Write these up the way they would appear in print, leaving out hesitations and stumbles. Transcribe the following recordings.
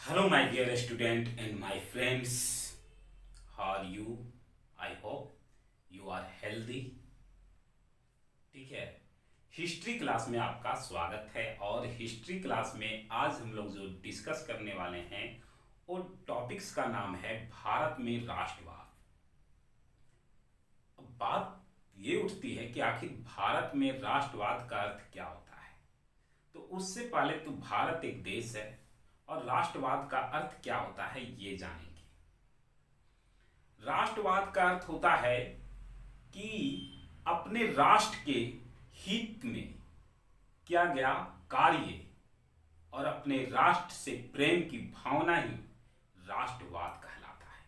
Hello, my dear student and my friends. How are you? I hope you are healthy. ठीक है। History class में आपका स्वागत है और हिस्ट्री क्लास में आज हम लोग जो डिस्कस करने वाले हैं वो टॉपिक्स का नाम है भारत में राष्ट्रवाद। अब बात ये उठती है कि आखिर भारत में राष्ट्रवाद का अर्थ क्या होता है। तो उससे पहले तो भारत एक देश है और राष्ट्रवाद का अर्थ क्या होता है ये जानेंगे। राष्ट्रवाद का अर्थ होता है कि अपने राष्ट्र के हित में किया गया कार्य और अपने राष्ट्र से प्रेम की भावना ही राष्ट्रवाद कहलाता है।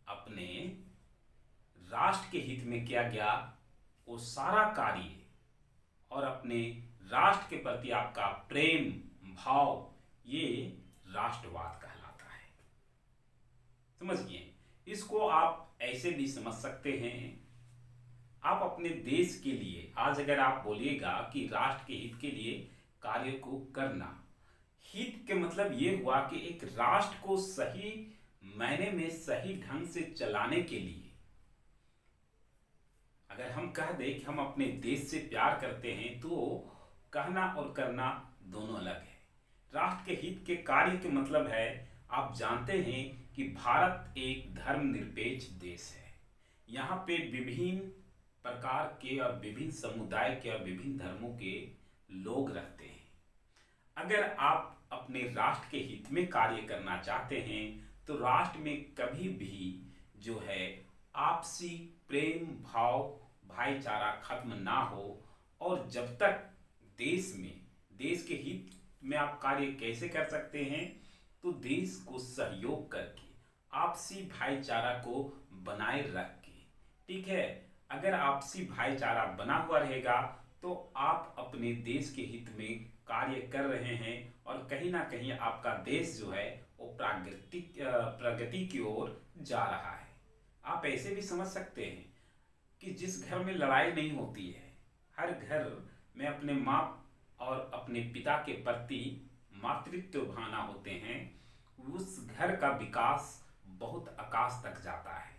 अपने राष्ट्र के हित में किया गया वो सारा कार्य और अपने राष्ट्र के प्रति आपका प्रेम भाव ये राष्ट्रवाद कहलाता है। समझिए, इसको आप ऐसे भी समझ सकते हैं। आप अपने देश के लिए आज अगर आप बोलिएगा कि राष्ट्र के हित के लिए कार्य को करना, हित के मतलब ये हुआ कि एक राष्ट्र को सही मायने में सही ढंग से चलाने के लिए अगर हम कह दें कि हम अपने देश से प्यार करते हैं तो कहना और करना दोनों अलग है। राष्ट्र के हित के कार्य के मतलब है, आप जानते हैं कि भारत एक धर्मनिरपेक्ष देश है। यहाँ पे विभिन्न प्रकार के और विभिन्न समुदाय के और विभिन्न धर्मों के लोग रहते हैं। अगर आप अपने राष्ट्र के हित में कार्य करना चाहते हैं तो राष्ट्र में कभी भी जो है आपसी प्रेम भाव भाईचारा खत्म ना हो। और जब तक देश के हित में आप कार्य कैसे कर सकते हैं, तो देश को सहयोग करके आपसी भाईचारा को बनाए रख के, ठीक है। अगर आपसी भाईचारा बना हुआ रहेगा तो आप अपने देश के हित में कार्य कर रहे हैं और कहीं ना कहीं आपका देश जो है वो प्रगति की ओर जा रहा है। आप ऐसे भी समझ सकते हैं कि जिस घर में लड़ाई नहीं होती है, हर घर में अपने माँ और अपने पिता के प्रति मातृत्व भावना होते हैं, उस घर का विकास बहुत आकाश तक जाता है,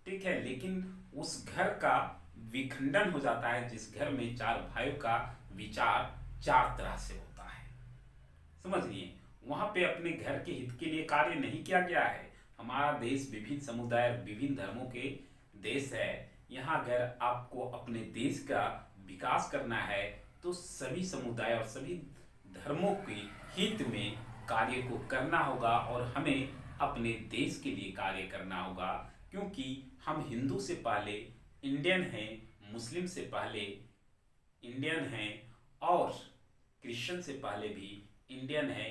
ठीक है। लेकिन उस घर का विखंडन हो जाता है जिस घर में चार भाइयों का विचार चार तरह से होता है। समझिए, वहां पे अपने घर के हित के लिए कार्य नहीं किया गया है। हमारा देश विभिन्न समुदाय विभिन्न धर्मों के देश है। यहाँ अगर आपको अपने देश का विकास करना है तो सभी समुदाय और सभी धर्मों के हित में कार्य को करना होगा और हमें अपने देश के लिए कार्य करना होगा, क्योंकि हम हिंदू से पहले इंडियन हैं, मुस्लिम से पहले इंडियन हैं और क्रिश्चियन से पहले भी इंडियन है,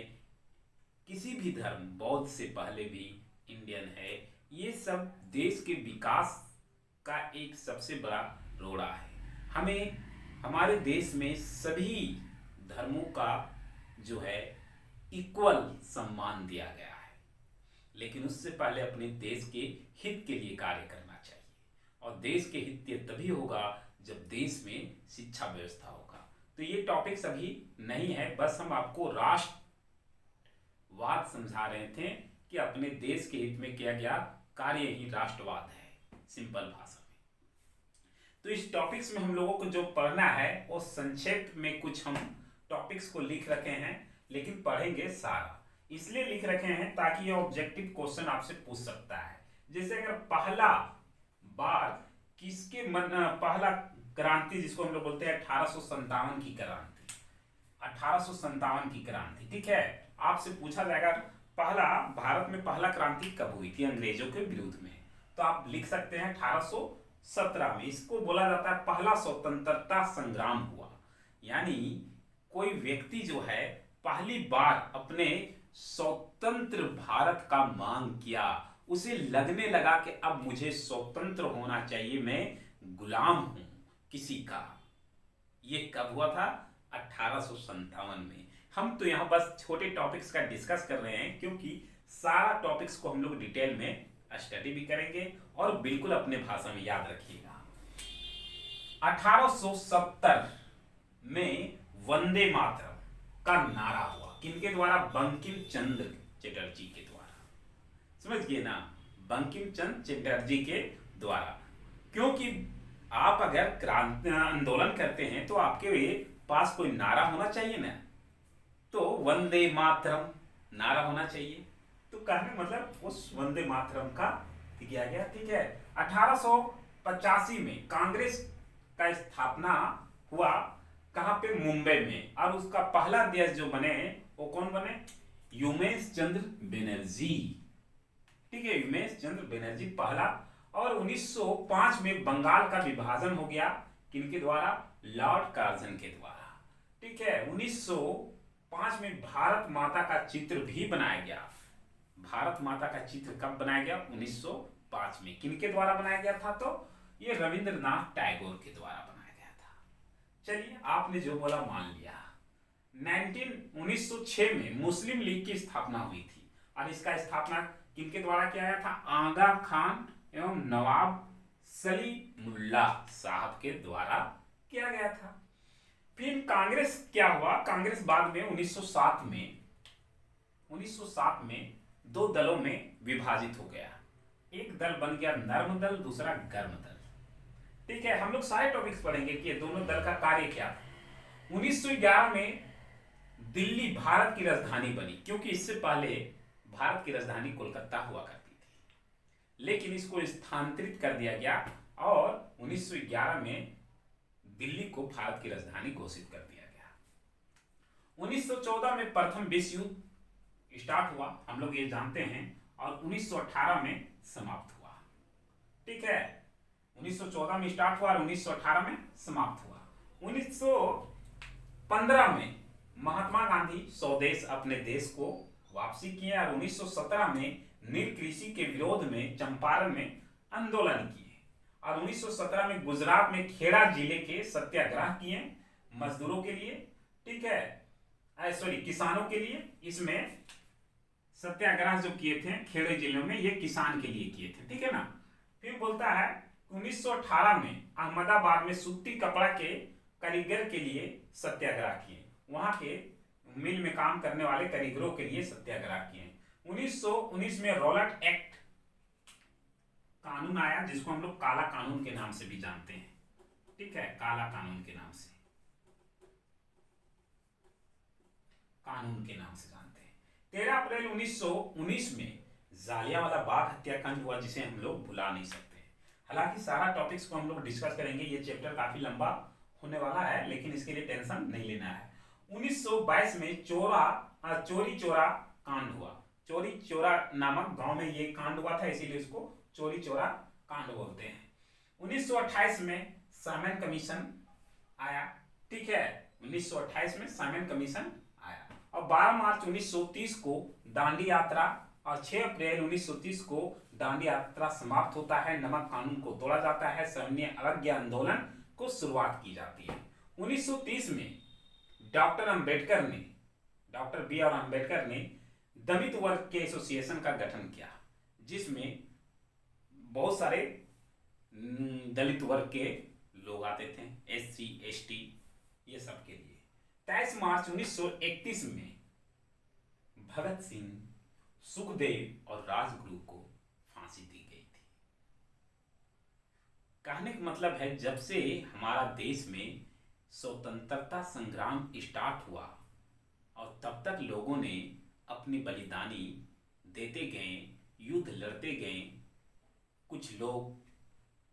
किसी भी धर्म बौद्ध से पहले भी इंडियन है। ये सब देश के विकास का एक सबसे बड़ा रोड़ा है। हमें हमारे देश में सभी धर्मों का जो है इक्वल सम्मान दिया गया है, लेकिन उससे पहले अपने देश के हित के लिए कार्य करना चाहिए। और देश के हित तभी होगा जब देश में शिक्षा व्यवस्था होगा। तो ये टॉपिक्स अभी नहीं है, बस हम आपको राष्ट्रवाद समझा रहे थे कि अपने देश के हित में किया गया कार्य ही राष्ट्रवाद है, सिंपल भाषा में। तो इस टॉपिक्स में हम लोगों को जो पढ़ना है वो संक्षेप में कुछ हम टॉपिक्स को लिख रखे हैं, लेकिन पढ़ेंगे सारा। इसलिए लिख रखे हैं ताकि ये ऑब्जेक्टिव क्वेश्चन आपसे पूछ सकता है। जैसे अगर पहला बार किसके पहला क्रांति जिसको हम लोग बोलते हैं 1857 की क्रांति, 1857 की क्रांति, ठीक है। आपसे पूछा जाएगा पहला भारत में पहला क्रांति कब हुई थी अंग्रेजों के विरुद्ध में, तो आप लिख सकते हैं 1817 में। इसको बोला जाता है पहला स्वतंत्रता संग्राम हुआ। यानी कोई व्यक्ति जो है पहली बार अपने स्वतंत्र भारत का मांग किया, उसे लगने लगा कि अब मुझे स्वतंत्र होना चाहिए, मैं गुलाम हूं किसी का। ये कब हुआ था? 1857 में। हम तो यहां बस छोटे टॉपिक्स का डिस्कस कर रहे हैं, क्योंकि सारा टॉपिक्स को हम लोग डिटेल में स्टडी भी करेंगे और बिल्कुल अपने भाषा में याद रखिएगा। 1870 में वंदे मातरम का नारा हुआ। किनके द्वारा? बंकिम चंद्र चटर्जी के द्वारा। समझ गए ना, बंकिम चंद्र चटर्जी के द्वारा। क्योंकि आप अगर क्रांति आंदोलन करते हैं तो आपके पास कोई नारा होना चाहिए ना, तो वंदे मातरम नारा होना चाहिए। तो कहने मतलब उस वंदे मातरम का किया गया। ठीक है, 1885 में कांग्रेस का स्थापना हुआ, कहां पे? मुंबई में। और उसका पहला अध्यक्ष जो बने वो कौन बने? उमेश चंद्र बनर्जी। ठीक है, उमेश चंद्र बनर्जी पहला। और 1905 में बंगाल का विभाजन हो गया, किनके द्वारा? लॉर्ड कार्जन के द्वारा। ठीक है, 1905 में भारत माता का चित्र भी बनाया गया। भारत माता का चित्र कब बनाया गया? 1905 में। किनके द्वारा बनाया गया था? तो ये रविंद्रनाथ टैगोर के द्वारा बनाया गया था। चलिए, आपने जो बोला मान लिया। 1906 में मुस्लिम लीग की स्थापना हुई थी, और इसका स्थापना किनके द्वारा किया गया था? आगा खान एवं नवाब सलीमुल्लाह साहब के द्वारा किया गया था। फिर कांग्रेस क्या हुआ? कांग्रेस बाद में 1907 में दो दलों में विभाजित हो गया। एक दल बन गया नर्म दल, दूसरा गर्म दल। ठीक है, हम लोग सारे टॉपिक्स पढ़ेंगे कि ये दोनों दल का कार्य क्या था। 1911 में दिल्ली भारत की राजधानी बनी, क्योंकि इससे पहले भारत की राजधानी कोलकाता हुआ करती थी, लेकिन इसको स्थानांतरित कर दिया गया और 1911 में दिल्ली को भारत की राजधानी घोषित कर दिया गया। 1914 में प्रथम विश्व युद्ध स्टार्ट हुआ, हम लोग ये जानते हैं, और 1918 में समाप्त हुआ। ठीक है, 1914 में स्टार्ट हुआ और 1918 में समाप्त हुआ। 1915 में महात्मा गांधी स्वदेश अपने देश को वापसी किए और 1917 में नील कृषि के विरोध में चंपारण में आंदोलन किए, और 1917 में गुजरात में खेड़ा जिले के सत्याग्रह किए मजदूरों के लिए। ठीक है, सॉरी, किसानों के लिए। इसमें सत्याग्रह जो किए थे खेड़े जिले में, ये किसान के लिए किए थे। ठीक है ना। फिर बोलता है 1918 में अहमदाबाद में सूती कपड़ा के कारीगर के लिए सत्याग्रह किए, वहां के मिल में काम करने वाले कारीगरों के लिए सत्याग्रह किए। 1919 में रॉलेट एक्ट कानून आया, जिसको हम लोग काला कानून के नाम से भी जानते हैं। ठीक है, काला कानून के नाम से जानते हैं। 13 अप्रैल 1919 में जालियांवाला बाग हत्याकांड हुआ, जिसे हम लोग भुला नहीं सकते। हालांकि सारा टॉपिक्स को हम लोग डिस्कस करेंगे, ये चैप्टर काफी लंबा होने वाला है, लेकिन इसके लिए टेंशन नहीं लेना है। 1922 में चोरी चोरा कांड हुआ। चोरी चोरा नामक गांव में ये कांड हुआ था, इसीलिए इसको चोरी चोरा कांड बोलते हैं। 1928 में साइमन कमीशन आया। ठीक है, 1928 में साइमन कमीशन आया, और 12 मार्च 1930 को दांडी यात्रा, और 6 अप्रैल 1930 को दांडी यात्रा समाप्त होता है। नमक कानून को तोड़ा जाता है, सविनय अवज्ञा आंदोलन को शुरुआत की जाती है। 1930 में डॉक्टर बी आर अम्बेडकर ने दलित वर्ग के एसोसिएशन का गठन किया, जिसमें बहुत सारे दलित वर्ग के लोग आते थे, SC ST ये सब के लिए। 23 मार्च 1931 में भगत सिंह, सुखदेव और राजगुरु को फांसी दी गई थी। कहने का मतलब है, जब से हमारा देश में स्वतंत्रता संग्राम स्टार्ट हुआ, और तब तक लोगों ने अपनी बलिदानी देते गए, युद्ध लड़ते गए। कुछ लोग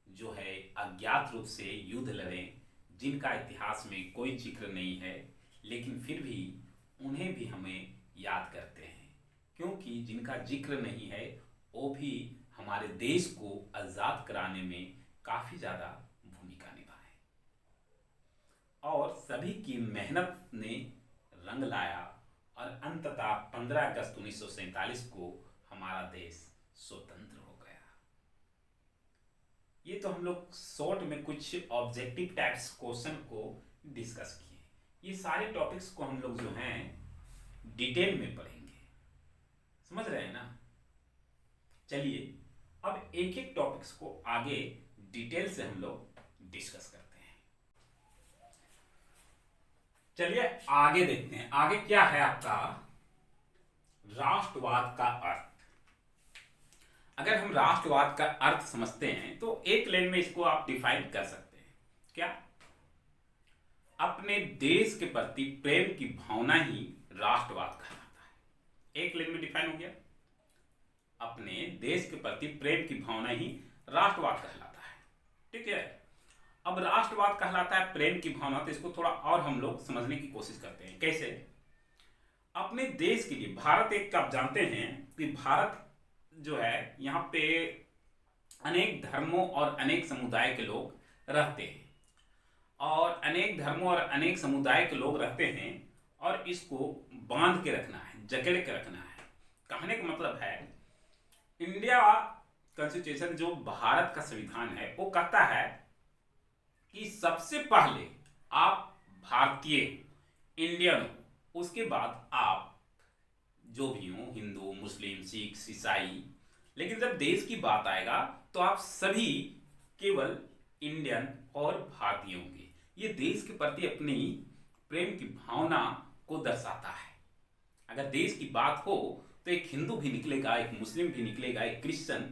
जो है अज्ञात रूप से युद्ध लड़े, जिनका इतिहास में कोई जिक्र नहीं है, लेकिन फिर भी उन्हें भी हमें याद करते हैं, क्योंकि जिनका जिक्र नहीं है वो भी हमारे देश को आज़ाद कराने में काफ़ी ज़्यादा भूमिका निभाए, और सभी की मेहनत ने रंग लाया, और अंततः 15 अगस्त 1947 को हमारा देश स्वतंत्र हो गया। ये तो हम लोग शॉर्ट में कुछ ऑब्जेक्टिव टाइप्स क्वेश्चन को डिस्कस किए। ये सारे टॉपिक्स को हम लोग जो हैं डिटेल में पढ़ेंगे, समझ रहे हैं ना। चलिए अब एक एक टॉपिक्स को आगे डिटेल से हम लोग डिस्कस करते हैं। चलिए आगे देखते हैं, आगे क्या है आपका राष्ट्रवाद का अर्थ। अगर हम राष्ट्रवाद का अर्थ समझते हैं तो एक लाइन में इसको आप डिफाइन कर सकते हैं। क्या? अपने देश के प्रति प्रेम की भावना ही राष्ट्रवाद कहलाता है। एक लाइन में डिफाइन हो गया, अपने देश के प्रति प्रेम की भावना ही राष्ट्रवाद कहलाता है। ठीक है, अब राष्ट्रवाद कहलाता है प्रेम की भावना, तो इसको थोड़ा और हम लोग समझने की कोशिश करते हैं। कैसे? अपने देश के लिए भारत एक, आप जानते हैं कि भारत जो है यहाँ पे अनेक धर्मों और अनेक समुदाय के लोग रहते हैं, और अनेक धर्मों और अनेक समुदाय के लोग रहते हैं, और इसको बांध के रखना है, जकड़ के रखना है। कहने का मतलब है इंडिया कॉन्स्टिट्यूशन जो भारत का संविधान है वो कहता है कि सबसे पहले आप भारतीय इंडियन हो, उसके बाद आप जो भी हो, हिंदू, मुस्लिम, सिख, ईसाई, लेकिन जब देश की बात आएगा तो आप सभी केवल इंडियन और भारतीय होंगे। ये देश के प्रति अपनी प्रेम की भावना को दर्शाता है। अगर देश की बात हो तो एक हिंदू भी निकलेगा, एक मुस्लिम भी निकलेगा, एक क्रिश्चियन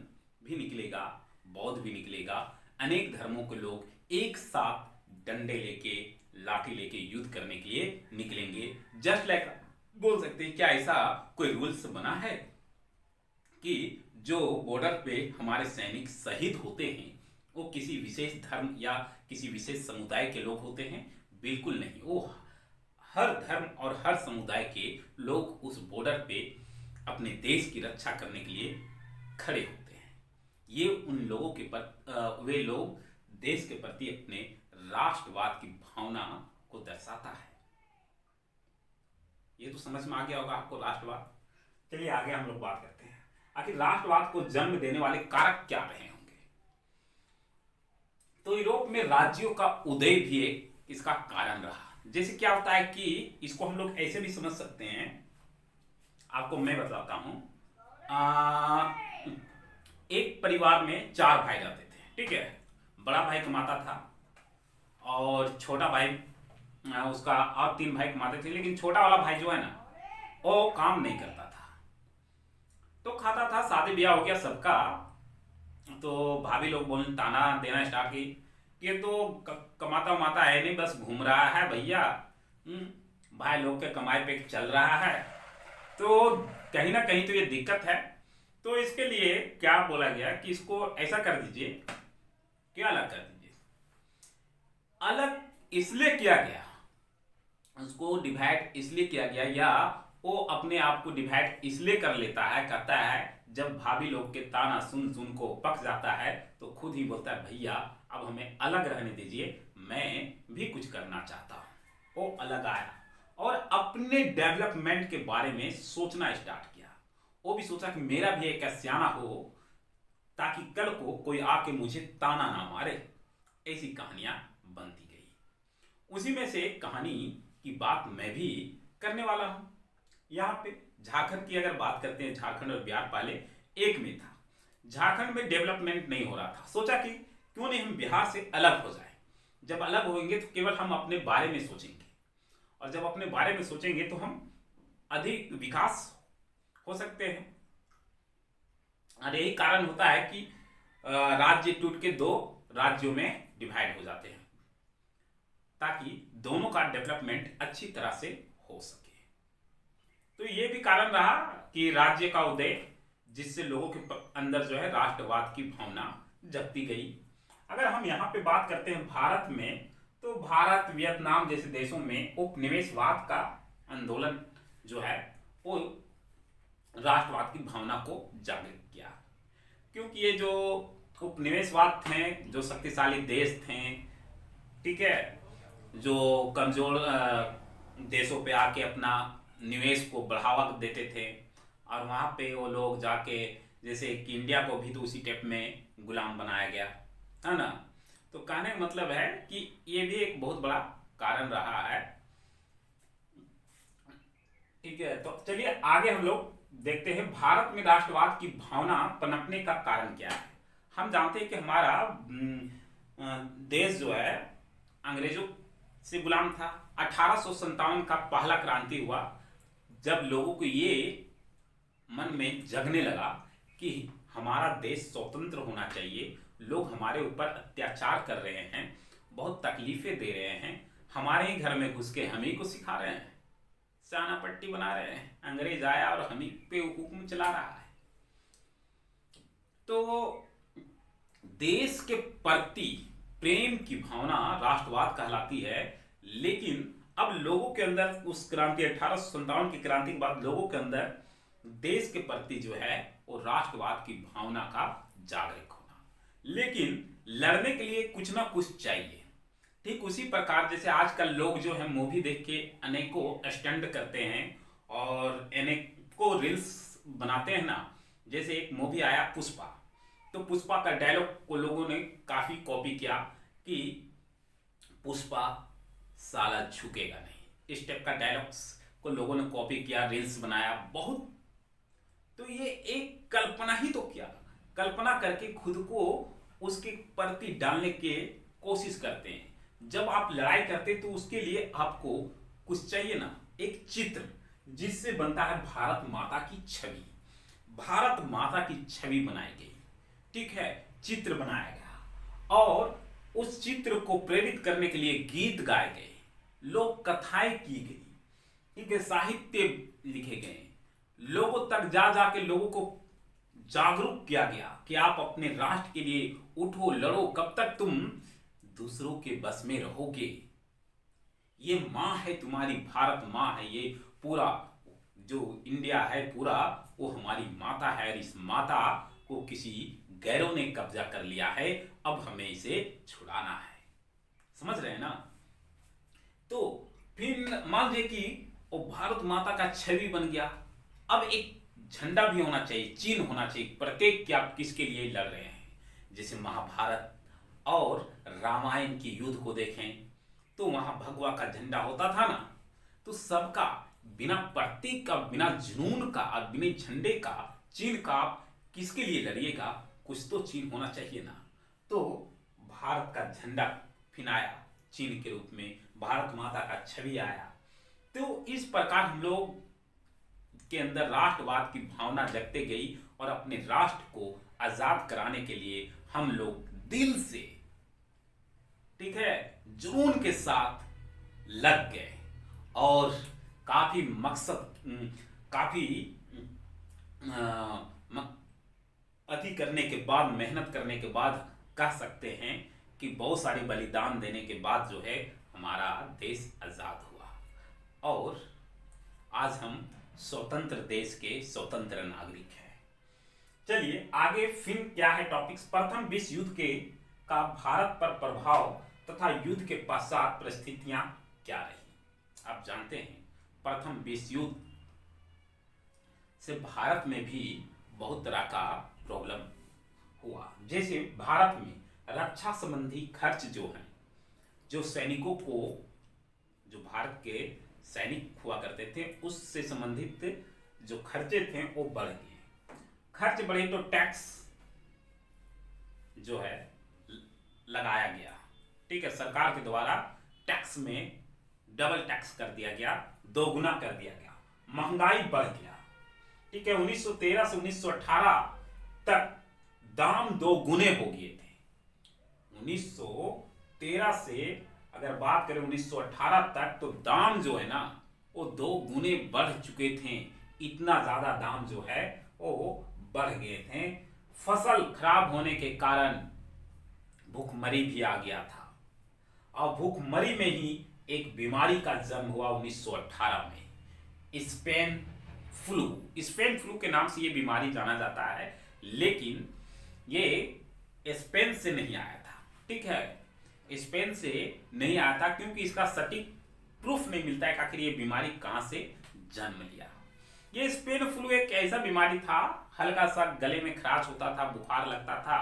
भी निकलेगा, बौद्ध भी निकलेगा, अनेक धर्मों के लोग एक साथ डंडे लेके, लाठी लेके युद्ध करने के लिए निकलेंगे। जस्ट लाइक बोल सकते हैं, क्या ऐसा कोई रूल्स बना है कि जो बॉर्डर पे हमारे सैनिक शहीद होते हैं वो किसी विशेष धर्म या किसी विशेष समुदाय के लोग होते हैं? बिल्कुल नहीं, वो हर धर्म और हर समुदाय के लोग उस बॉर्डर पे अपने देश की रक्षा करने के लिए खड़े होते हैं। ये उन लोगों के वे लोग देश के प्रति अपने राष्ट्रवाद की भावना को दर्शाता है। ये तो समझ में आ गया होगा आपको राष्ट्रवाद। चलिए आगे हम लोग बात करते हैं, आखिर राष्ट्रवाद को जन्म देने वाले कारक क्या रहे होंगे। तो यूरोप में राज्यों का उदय भी एक इसका कारण रहा। जैसे क्या होता है कि इसको हम लोग ऐसे भी समझ सकते हैं, आपको मैं बताता हूं। एक परिवार में 4 भाई रहते थे, ठीक है। बड़ा भाई कमाता था और छोटा भाई उसका, और 3 भाई कमाते थे, लेकिन छोटा वाला भाई जो है ना वो काम नहीं करता था, तो खाता था। शादी ब्याह हो गया सबका, तो भाभी लोग बोलने ताना देना स्टार्ट की कि ये तो कमाता वमाता है नहीं, बस घूम रहा है भैया, भाई लोग के कमाई पे चल रहा है, तो कहीं ना कहीं तो ये दिक्कत है। तो इसके लिए क्या बोला गया कि इसको ऐसा कर दीजिए कि अलग कर दीजिए। अलग इसलिए किया गया, उसको डिवाइड इसलिए किया गया, या वो अपने आप को डिवाइड इसलिए कर लेता है, कहता है जब भाभी लोग के ताना सुन सुन को पक जाता है तो खुद ही बोलता है भैया अब हमें अलग रहने दीजिए, मैं भी कुछ करना चाहता हूँ। वो अलग आया और अपने डेवलपमेंट के बारे में सोचना स्टार्ट किया। वो भी सोचा कि मेरा भी एक सियाना हो ताकि कल को कोई आके मुझे ताना ना मारे। ऐसी कहानियां बनती गई। उसी में से एक कहानी की बात मैं भी करने वाला हूं। यहाँ पे झारखंड की अगर बात करते हैं, झारखंड और बिहार पहले एक में था। झारखंड में डेवलपमेंट नहीं हो रहा था, सोचा कि क्यों नहीं हम बिहार से अलग हो जाए। जब अलग होंगे तो केवल हम अपने बारे में सोचेंगे, और जब अपने बारे में सोचेंगे तो हम अधिक विकास हो सकते हैं। और यही कारण होता है कि राज्य टूट के 2 राज्यों में डिवाइड हो जाते हैं, ताकि दोनों का डेवलपमेंट अच्छी तरह से हो सके। तो ये भी कारण रहा कि राज्य का उदय, जिससे लोगों के अंदर जो है राष्ट्रवाद की भावना जगती गई। अगर हम यहाँ पे बात करते हैं भारत में, तो भारत, वियतनाम जैसे देशों में उपनिवेशवाद का आंदोलन जो है वो राष्ट्रवाद की भावना को जागृत किया। क्योंकि ये जो उपनिवेशवाद थे, जो शक्तिशाली देश थे, ठीक है, जो कमजोर देशों पे आके अपना निवेश को बढ़ावा देते थे, और वहाँ पे वो लोग जाके, जैसे कि इंडिया को भी तो उसी टाइप में गुलाम बनाया गया है ना। तो कहने का मतलब है कि ये भी एक बहुत बड़ा कारण रहा है, ठीक है। तो चलिए आगे हम लोग देखते हैं भारत में राष्ट्रवाद की भावना पनपने का कारण क्या है। हम जानते हैं कि हमारा देश जो है अंग्रेजों से गुलाम था, 1857 का पहला क्रांति हुआ, जब लोगों को ये मन में जगने लगा कि हमारा देश स्वतंत्र होना चाहिए, लोग हमारे ऊपर अत्याचार कर रहे हैं, बहुत तकलीफें दे रहे हैं, हमारे ही घर में घुस के हम ही को सिखा रहे हैं, चाना पट्टी बना रहे हैं, अंग्रेज आया और हम ही पे हुक्म चला रहा है। तो देश के प्रति प्रेम की भावना राष्ट्रवाद कहलाती है, लेकिन अब लोगों के अंदर उस क्रांति 1857 की क्रांति के बाद लोगों के अंदर देश के प्रति जो है वो राष्ट्रवाद की भावना का जागरूक होना, लेकिन लड़ने के लिए कुछ ना कुछ चाहिए। ठीक उसी प्रकार जैसे आजकल लोग जो है मूवी देख के अनेकों स्टंट करते हैं और अनेकों रील्स बनाते हैं ना। जैसे एक मूवी आया पुष्पा, तो पुष्पा का डायलॉग को लोगों ने काफी कॉपी किया कि पुष्पा साला झुकेगा नहीं, इस टाइप का डायलॉग्स को लोगों ने कॉपी किया, रील्स बनाया बहुत। तो ये एक कल्पना ही तो किया, कल्पना करके खुद को उसके प्रति डालने की कोशिश करते हैं। जब आप लड़ाई करते तो उसके लिए आपको कुछ चाहिए ना, एक चित्र जिससे बनता है भारत माता की छवि। भारत माता की छवि बनाई गई, ठीक है, चित्र बनाया गया और उस चित्र को प्रेरित करने के लिए गीत गाए गए, लोक कथाएं की गई, ठीक है, साहित्य लिखे गए, लोगों तक जा जाके लोगों को जागरूक किया गया कि आप अपने राष्ट्र के लिए उठो, लड़ो, कब तक तुम दूसरों के बस में रहोगे। ये माँ है तुम्हारी, भारत माँ है, ये पूरा जो इंडिया है पूरा वो हमारी माता है, और इस माता को किसी गैरों ने कब्जा कर लिया है, अब हमें इसे छुड़ाना है। समझ रहे हैं ना। तो फिर मान लीजिए कि वो भारत माता का छवि बन गया, अब एक झंडा भी होना चाहिए, चिन्ह होना चाहिए प्रत्येक कि आप किसके लिए लड़ रहे हैं। जैसे महाभारत और रामायण की युद्ध को देखें तो वहां भगवा का झंडा होता था ना, तो सबका बिना प्रतीक का, बिना जुनून का और बिना झंडे का, चिन्ह का आप किसके लिए लड़िएगा, कुछ तो चिन्ह होना चाहिए ना। तो भारत का झंडा फिर आया चिन्ह के रूप में, भारत माता का छवि आया। तो इस प्रकार हम लोग के अंदर राष्ट्रवाद की भावना जगते गई और अपने राष्ट्र को आजाद कराने के लिए हम लोग दिल से, ठीक है, जुनून के साथ लग गए और काफी मकसद, काफी अति करने के बाद, मेहनत करने के बाद कह सकते हैं कि बहुत सारी बलिदान देने के बाद जो है हमारा देश आजाद हुआ और आज हम स्वतंत्र देश के स्वतंत्र नागरिक हैं। चलिए आगे फिर क्या है टॉपिक्स। प्रथम विश्व युद्ध के का भारत पर प्रभाव तथा युद्ध के पश्चात परिस्थितियां क्या रही। आप जानते हैं प्रथम विश्व युद्ध से भारत में भी बहुत तरह का प्रॉब्लम हुआ। जैसे भारत में रक्षा संबंधी खर्च जो है, जो सैनिकों को, जो भारत के सैनिक हुआ करते थे उससे संबंधित जो खर्चे थे वो बढ़ गए। खर्च बढ़े तो टैक्स जो है लगाया गया, ठीक है, सरकार के द्वारा टैक्स में डबल टैक्स कर दिया गया, दोगुना कर दिया गया, महंगाई बढ़ गया, ठीक है। 1913 से 1918 तक दाम दो गुने हो गए थे। 1913 से अगर बात करें 1918 तक तो दाम जो है ना वो दो गुने बढ़ चुके थे। इतना ज्यादा दाम जो है वो बढ़ गए थे। फसल खराब होने के कारण भूखमरी भी आ गया था और भूखमरी में ही एक बीमारी का जन्म हुआ 1918 में, स्पेन फ्लू। स्पेन फ्लू के नाम से ये बीमारी जाना जाता है, लेकिन ये स्पेन से नहीं आया था, ठीक है, स्पेन से नहीं आया था क्योंकि इसका सटीक प्रूफ नहीं मिलता है कि आखिर ये बीमारी कहां से जन्म लिया। ये स्पेन फ्लू एक ऐसा बीमारी था, हल्का सा गले में खराश होता था, बुखार लगता था,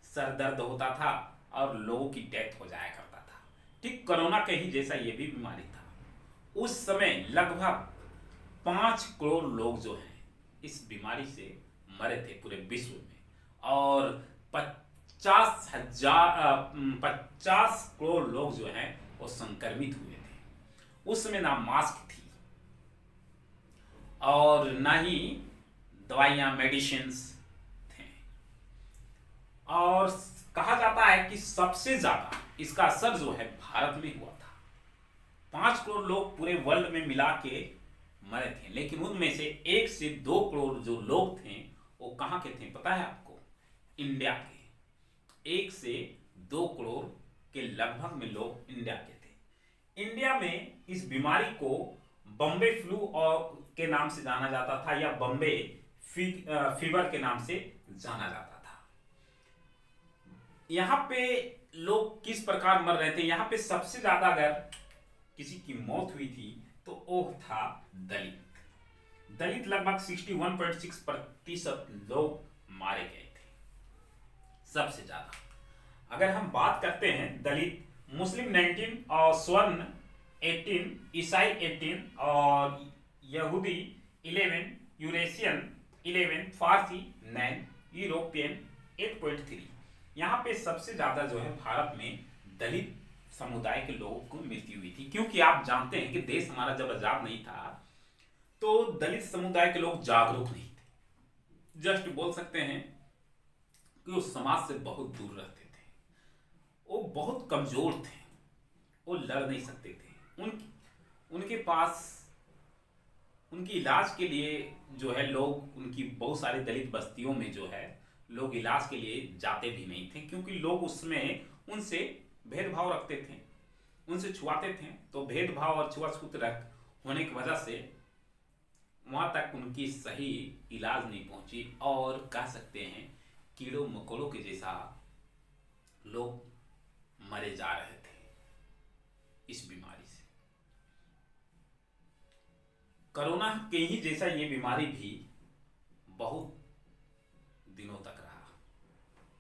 सर दर्द होता था और लोगों की डेथ हो जाया करता था। ठीक कोरोना के ही जैसा ये भी बीमारी था। उस समय लगभग 5 करोड़ लोग जो हैं इस बीमारी से मरे थे पूरे विश्व में और 50 करोड़ लोग जो हैं वो संक्रमित हुए थे। उसमें ना मास्क थी और ना ही दवाइयाँ मेडिसिन्स थे। और कहा जाता है कि सबसे ज़्यादा इसका असर जो है भारत में हुआ था। 5 करोड़ लोग पूरे वर्ल्ड में मिला के मरे थे, लेकिन उनमें से 1 से 2 करोड़ जो लोग थे वो कहाँ के थे पता है आपको? इंडिया के। 1 से 2 करोड़ के लगभग में लोग इंडिया के थे। इंडिया में इस बीमारी को बम्बे फ्लू और के नाम से जाना जाता था, या बम्बे फीवर के नाम से जाना जाता था। यहाँ पे लोग किस प्रकार मर रहे थे? यहाँ पे सबसे ज्यादा अगर किसी की मौत हुई थी तो वो था दलित। दलित लगभग 61.6% लोग मारे गए थे, सबसे ज्यादा। अगर हम बात करते हैं दलित, मुस्लिम 19 और स्वर्ण 18, ईसाई 18 और यहूदी 11, यूरेशियन 11, फारसी 9, यूरोपियन 8.3। यहाँ पे सबसे ज्यादा जो है भारत में दलित समुदाय के लोगों को मृत्यु हुई थी, क्योंकि आप जानते हैं कि देश हमारा जब आजाद नहीं था तो दलित समुदाय के लोग जागरूक नहीं थे। जस्ट बोल सकते हैं कि वो समाज से बहुत दूर रहते थे, वो बहुत कमजोर थे, वो लड़ नहीं सकते थे। उनके पास उनकी इलाज के लिए जो है लोग, उनकी बहुत सारी दलित बस्तियों में जो है लोग इलाज के लिए जाते भी नहीं थे, क्योंकि लोग उसमें उनसे भेदभाव रखते थे, उनसे छुआते थे। तो भेदभाव और छुआछूत रख होने की वजह से वहां तक उनकी सही इलाज नहीं पहुंची, और कह सकते हैं कीड़ों मकोड़ों के जैसा लोग मरे जा रहे थे इस बीमारी से। कोरोना के ही जैसा ये बीमारी भी बहुत दिनों तक रहा,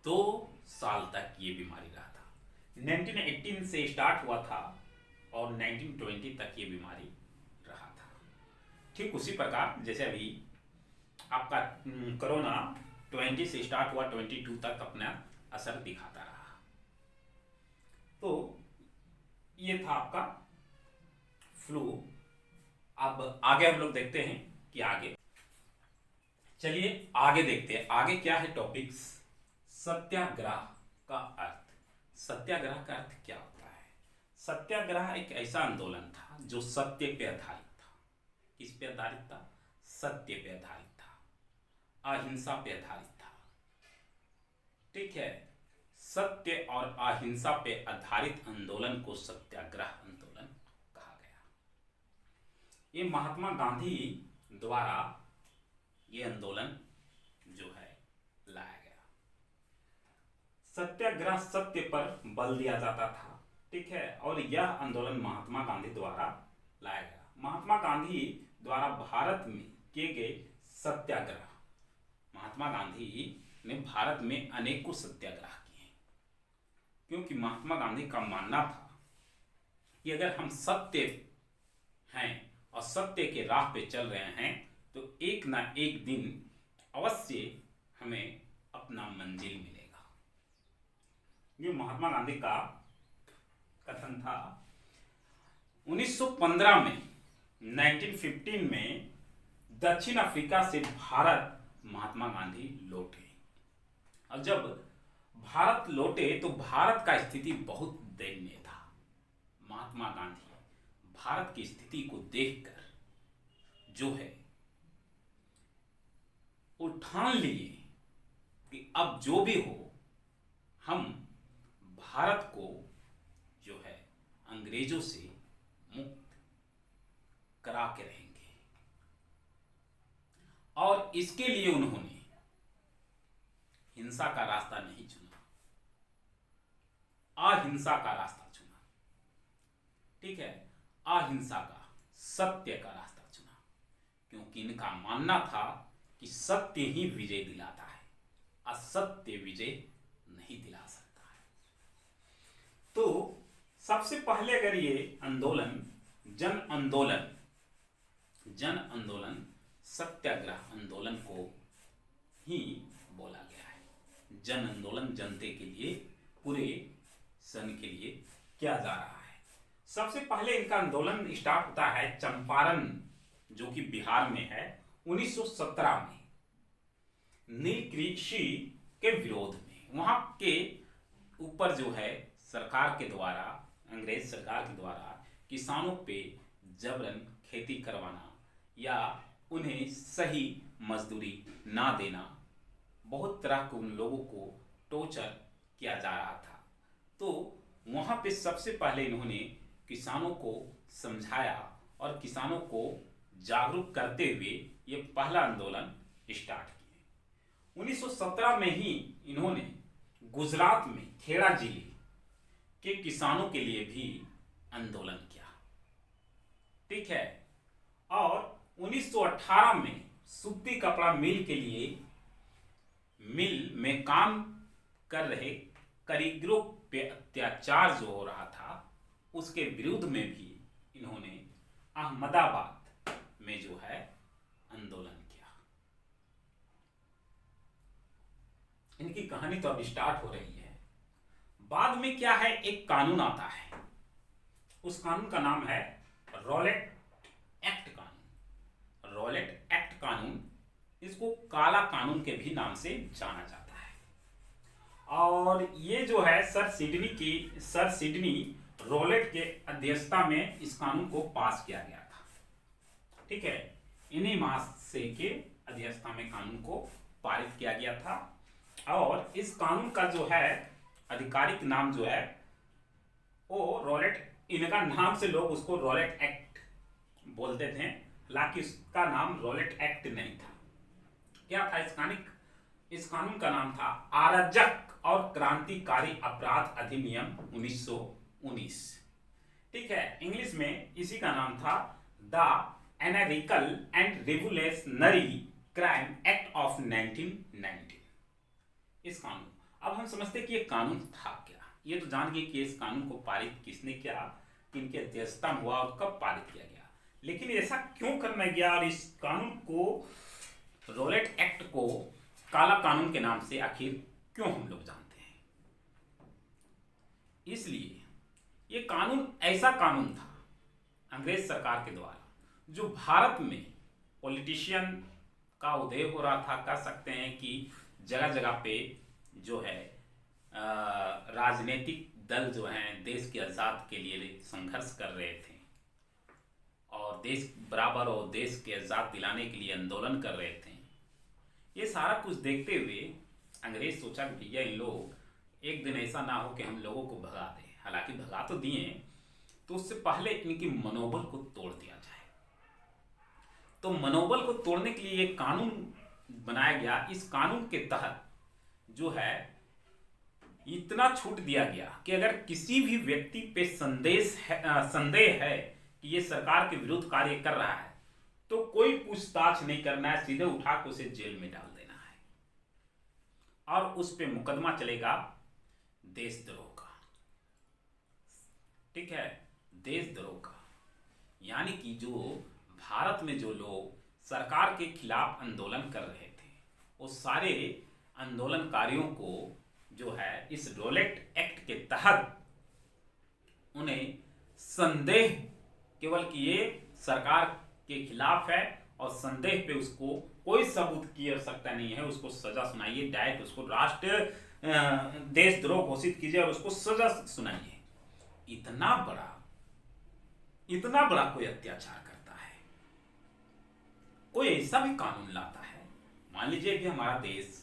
2 साल तक ये बीमारी रहा था। 1918 से स्टार्ट हुआ था और 1920 तक ये बीमारी रहा था। ठीक उसी प्रकार जैसे अभी आपका कोरोना 20 से स्टार्ट हुआ, 22 तक अपना असर दिखाता रहा। तो ये था आपका फ्लू। अब आगे हम लोग देखते हैं कि आगे, चलिए आगे देखते हैं आगे क्या है टॉपिक्स। सत्याग्रह का अर्थ। सत्याग्रह का अर्थ क्या होता है? सत्याग्रह एक ऐसा आंदोलन था जो सत्य पे आधारित था। किस पे आधारित था? सत्य पे आधारित था, अहिंसा पे आधारित था। ठीक है, सत्य और अहिंसा पे आधारित आंदोलन को सत्याग्रह आंदोलन कहा गया। ये महात्मा गांधी द्वारा ये आंदोलन जो है लाया गया। सत्याग्रह सत्य पर बल दिया जाता था, ठीक है, और यह आंदोलन महात्मा गांधी द्वारा लाया गया। महात्मा गांधी द्वारा भारत में किए गए सत्याग्रह, महात्मा गांधी ने भारत में अनेकों सत्याग्रह किए, क्योंकि महात्मा गांधी का मानना था कि अगर हम सत्य हैं और सत्य के राह पे चल रहे हैं तो एक ना एक दिन अवश्य हमें अपना मंजिल मिलेगा। ये महात्मा गांधी का कथन था। 1915 में 1915 में दक्षिण अफ्रीका से भारत महात्मा गांधी लौटे, और जब भारत लौटे तो भारत का स्थिति बहुत दयनीय था। महात्मा गांधी भारत की स्थिति को देखकर जो है वो ठान लिए कि अब जो भी हो हम भारत को जो है अंग्रेजों से मुक्त करा के रहेंगे। और इसके लिए उन्होंने हिंसा का रास्ता नहीं चुना, अहिंसा का रास्ता चुना। ठीक है, अहिंसा का, सत्य का रास्ता चुना, क्योंकि इनका मानना था कि सत्य ही विजय दिलाता है, असत्य विजय नहीं दिला सकता है। तो सबसे पहले अगर ये आंदोलन जन आंदोलन सत्याग्रह आंदोलन को ही बोला गया है। जन आंदोलन जनते के लिए, पूरे सन के लिए किया जा रहा है। सबसे पहले इनका आंदोलन स्टार्ट होता है चंपारण, जो कि बिहार में है, 1917 में, नील कृषि के विरोध में। वहां के ऊपर जो है सरकार के द्वारा, अंग्रेज सरकार के द्वारा किसानों पे जबरन खेती करवाना या उन्हें सही मजदूरी ना देना, बहुत तरह के उन लोगों को टॉर्चर किया जा रहा था। तो वहाँ पे सबसे पहले इन्होंने किसानों को समझाया और किसानों को जागरूक करते हुए ये पहला आंदोलन स्टार्ट किए। 1917 में ही इन्होंने गुजरात में खेड़ा जिले के किसानों के लिए भी आंदोलन किया, ठीक है। और 1918 में सूती कपड़ा मिल के लिए मिल में काम कर रहे कारीगरों पे अत्याचार जो हो रहा था, उसके विरुद्ध में भी इन्होंने अहमदाबाद में जो है आंदोलन किया। इनकी कहानी तो अब स्टार्ट हो रही है। बाद में क्या है, एक कानून आता है, उस कानून का नाम है रॉलेट एक्ट कानून। रॉलेट एक्ट कानून, इसको काला कानून के भी नाम से जाना जाता है। और ये जो है सर सिडनी रॉलेट के अध्यक्षता में इस कानून को पास किया गया था, ठीक है। इन्हीं महाशय के अध्यक्षता में कानून को पारित किया गया था। और इस कानून का जो है आधिकारिक नाम जो है वो रॉलेट, इनका नाम से लोग उसको रॉलेट एक्ट बोलते थे, हालांकि इसका नाम रॉलेट एक्ट नहीं था। क्या था इस कानून का नाम था अराजक और क्रांतिकारी अपराध अधिनियम 1919, ठीक है। इंग्लिश में इसी का नाम था the anarchical and revolutionary crime act of 1919। इस कानून, अब हम समझते कि ये कानून था क्या। ये तो जान गए कि इस कानून को पारित किसने किया, किनके अध्यक्षता में हुआ और कब पारित किया गया, लेकिन ऐसा क्यों करना गया और इस कानून को, रॉलेट एक्ट को काला कानून के नाम से आखिर क्यों हम लोग जानते हैं। इसलिए ये कानून ऐसा कानून था अंग्रेज सरकार के द्वारा, जो भारत में पॉलिटिशियन का उदय हो रहा था, कह सकते हैं कि जगह जगह पे जो है राजनीतिक दल जो हैं देश के आज़ाद के लिए संघर्ष कर रहे थे और देश बराबर और देश के आज़ाद दिलाने के लिए आंदोलन कर रहे थे। ये सारा कुछ देखते हुए अंग्रेज सोचा कि भैया इन लोग एक दिन ऐसा ना हो कि हम लोगों को भगा दें। हालांकि भगा तो दिए, तो उससे पहले इनकी मनोबल को तोड़ दिया जाए। तो मनोबल को तोड़ने के लिए एक कानून बनाया गया। इस कानून के तहत जो है इतना छूट दिया गया कि अगर किसी भी व्यक्ति पे संदेह है कि ये सरकार के विरुद्ध कार्य कर रहा है, तो कोई पूछताछ नहीं करना है, सीधे उठा के उसे जेल में डाल देना है और उस पे मुकदमा चलेगा देशद्रोह का, ठीक है, देशद्रोह का। यानी कि जो भारत में जो लोग सरकार के खिलाफ आंदोलन कर रहे थे, वो सारे आंदोलनकारियों को जो है इस रॉलेट एक्ट के तहत उन्हें संदेह, केवल कि ये सरकार के खिलाफ है और संदेह पे उसको कोई सबूत की आवश्यकता नहीं है, उसको सजा सुनाइए, डायरेक्ट उसको राष्ट्र देशद्रोह घोषित कीजिए और उसको सजा सुनाइए। इतना बड़ा कोई अत्याचार करता है, कोई ऐसा भी कानून लाता है। मान लीजिए कि हमारा देश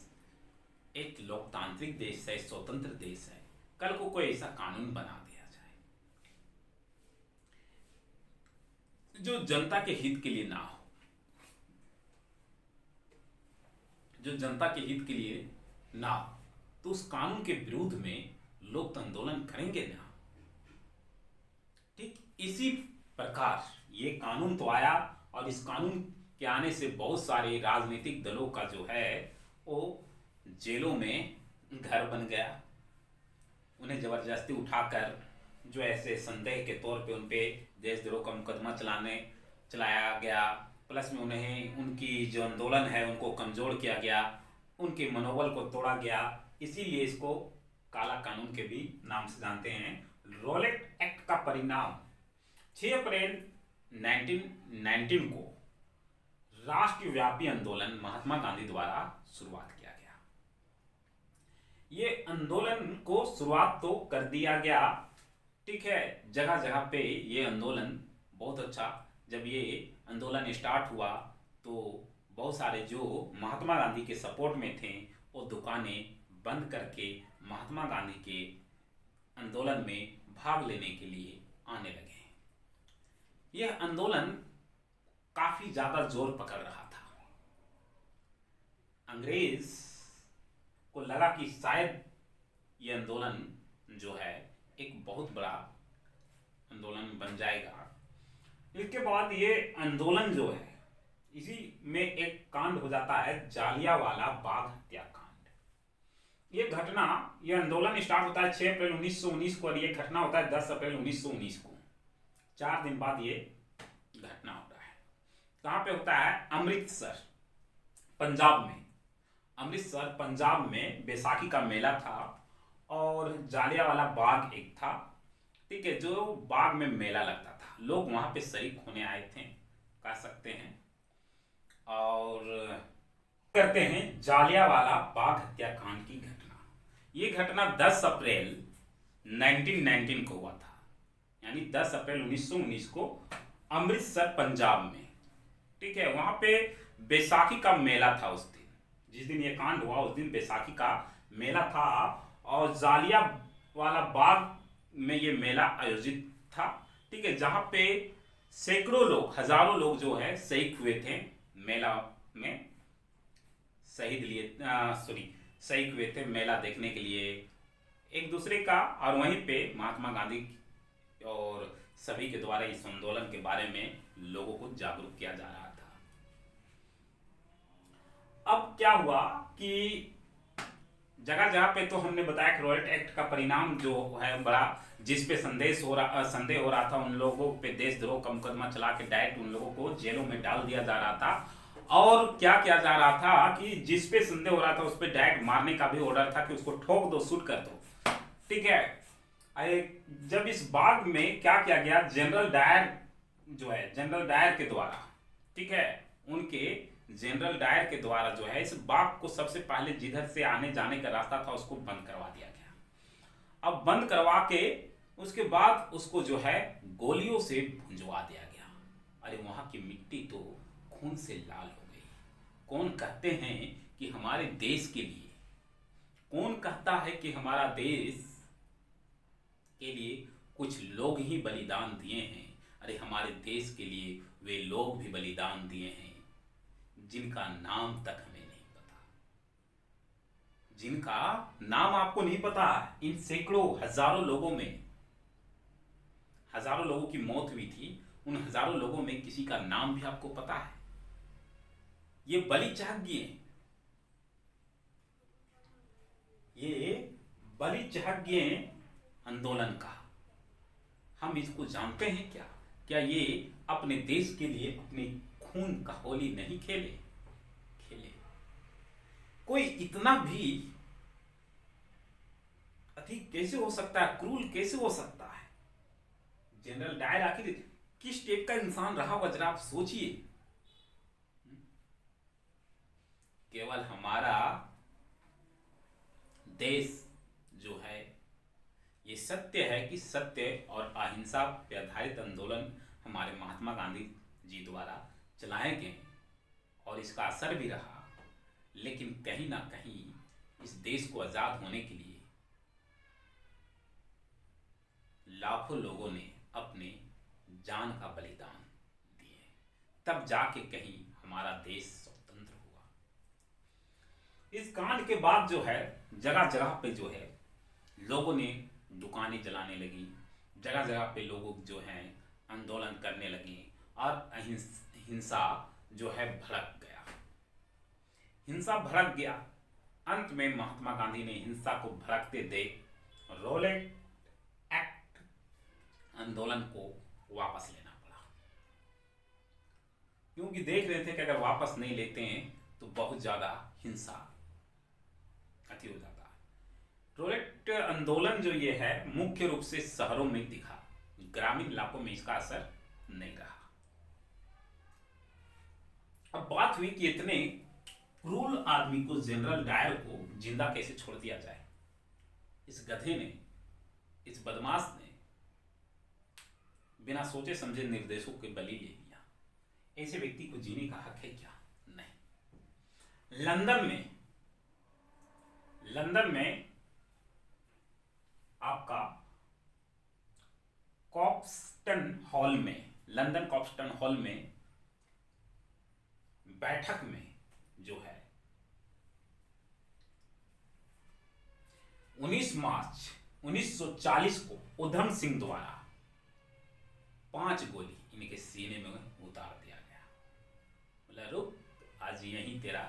एक लोकतांत्रिक देश है, स्वतंत्र देश है, कल को कोई ऐसा कानून बना दिया जाए जो जनता के हित के लिए ना हो, जो जनता के हित के लिए ना हो, तो उस कानून के विरोध में लोग तो आंदोलन करेंगे ना। ठीक इसी प्रकार ये कानून तो आया और इस कानून के आने से बहुत सारे राजनीतिक दलों का जो है वो जेलों में घर बन गया। उन्हें जबरदस्ती उठाकर जो ऐसे संदेह के तौर पे उनपे देशद्रोह का मुकदमा चलाया गया, प्लस में उन्हें उनकी जो आंदोलन है उनको कमजोर किया गया, उनके मनोबल को तोड़ा गया। इसीलिए इसको काला कानून के भी नाम से जानते हैं। रॉलेट एक्ट का परिणाम 6 अप्रैल 1919 को राष्ट्रव्यापी आंदोलन महात्मा गांधी द्वारा शुरुआत किया गया। ये आंदोलन को शुरुआत तो कर दिया गया, ठीक है, जगह जगह पे ये आंदोलन बहुत अच्छा। जब ये आंदोलन स्टार्ट हुआ तो बहुत सारे जो महात्मा गांधी के सपोर्ट में थे वो दुकानें बंद करके महात्मा गांधी के आंदोलन में भाग लेने के लिए आने लगे। यह आंदोलन काफी ज्यादा जोर पकड़ रहा था। अंग्रेज को लगा कि शायद यह आंदोलन जो है एक बहुत बड़ा आंदोलन बन जाएगा। इसके बाद ये आंदोलन जो है, इसी में एक कांड हो जाता है जालियांवाला बाग हत्याकांड। ये घटना, ये आंदोलन स्टार्ट होता है 6 अप्रैल 1919 को और ये घटना होता है 10 अप्रैल 1919 को। 4 दिन बाद ये घटना होता है। कहाँ पे होता है? अमृतसर, पंजाब में। अमृतसर पंजाब में बैसाखी का मेला था और जालियांवाला बाग एक था, ठीक है, जो बाग में मेला लगता था। लोग वहां पे शरीक होने आए थे, कह सकते हैं, और करते हैं जालियांवाला बाग हत्याकांड की घटना। ये घटना 10 अप्रैल 1919 को हुआ था, यानी 10 अप्रैल 1919 को अमृतसर पंजाब में, ठीक है। वहां पे बैसाखी का मेला था उस दिन, जिस दिन ये कांड हुआ उस दिन बैसाखी का मेला था और जालियांवाला बाग में ये मेला आयोजित था, ठीक है, जहां पे सैकड़ों लोग, हजारों लोग जो है शहीद हुए थे मेला में, शहीद हुए थे मेला देखने के लिए एक दूसरे का। और वहीं पे महात्मा गांधी और सभी के द्वारा इस आंदोलन के बारे में लोगों को जागरूक किया जा रहा था। अब क्या हुआ कि जगह जगह पे तो हमने बताया कि रॉयट एक्ट का परिणाम जो है बड़ा, जिस पे संदेह हो रहा था उन लोगों पे देशद्रोह का मुकदमा चला के डायरेक्ट उन लोगों को जेलों में डाल दिया जा रहा था। और क्या किया जा रहा था कि जिस पे संदेह हो रहा था उस पे डायरेक्ट मारने का भी ऑर्डर था कि उसको ठोक दो, शूट कर दो, ठीक है। जब इस बाग में क्या किया गया, जनरल डायर जो है, जनरल डायर के द्वारा, ठीक है, उनके जनरल डायर के द्वारा जो है इस बाग को सबसे पहले जिधर से आने जाने का रास्ता था उसको बंद करवा दिया गया। अब बंद करवा के उसके बाद उसको जो है गोलियों से भुंजवा दिया गया। अरे वहां की मिट्टी तो खून से लाल हो गई। कौन कहते हैं कि हमारे देश के लिए, कौन कहता है कि हमारा देश के लिए कुछ लोग ही बलिदान दिए हैं? अरे हमारे देश के लिए वे लोग भी बलिदान दिए हैं जिनका नाम तक हमें नहीं पता, जिनका नाम आपको नहीं पता। इन सैकड़ों हजारों लोगों में, हजारों लोगों की मौत हुई थी, उन हजारों लोगों में किसी का नाम भी आपको पता है? ये बलिचहग्य, ये बलिचहग्य आंदोलन का हम इसको जानते हैं क्या? क्या ये अपने देश के लिए अपने खून का होली नहीं खेले? कोई इतना भी अधिक कैसे हो सकता है, क्रूर कैसे हो सकता है? जनरल डायर आखिर किस टाइप का इंसान रहा होगा, जरा आप सोचिए। केवल हमारा देश जो है, ये सत्य है कि सत्य और अहिंसा पर आधारित आंदोलन हमारे महात्मा गांधी जी द्वारा चलाए गए और इसका असर भी रहा। लेकिन कहीं ना कहीं इस देश को आजाद होने के लिए लाखों लोगों ने अपने जान का बलिदान दिए, तब जाके कहीं हमारा देश स्वतंत्र हुआ। इस कांड के बाद जो है जगह जगह पे जो है लोगों ने दुकानें जलाने लगी, जगह जगह पे लोग जो हैं आंदोलन करने लगे और हिंसा जो है भड़क गया, हिंसा भड़क गया। अंत में महात्मा गांधी ने हिंसा को भड़कते देख रॉयट एक्ट आंदोलन को वापस लेना पड़ा, क्योंकि देख रहे थे कि अगर वापस नहीं लेते हैं तो बहुत ज्यादा हिंसा अति हो जाता है। रॉयट आंदोलन जो ये है मुख्य रूप से शहरों में दिखा, ग्रामीण इलाकों में इसका असर नहीं रहा। अब बात हुई कि इतने क्रूर आदमी को, जनरल डायर को जिंदा कैसे छोड़ दिया जाए। इस गधे ने, इस बदमाश ने बिना सोचे समझे निर्देशों के बलि ले लिया। ऐसे व्यक्ति को जीने का हक है क्या? नहीं। लंदन में आपका लंदन कॉक्सटन हॉल में बैठक में जो है 19 मार्च 1940 को उधम सिंह द्वारा 5 गोली इनके सीने में उतार दिया गया। बोला रुक, आज यहीं तेरा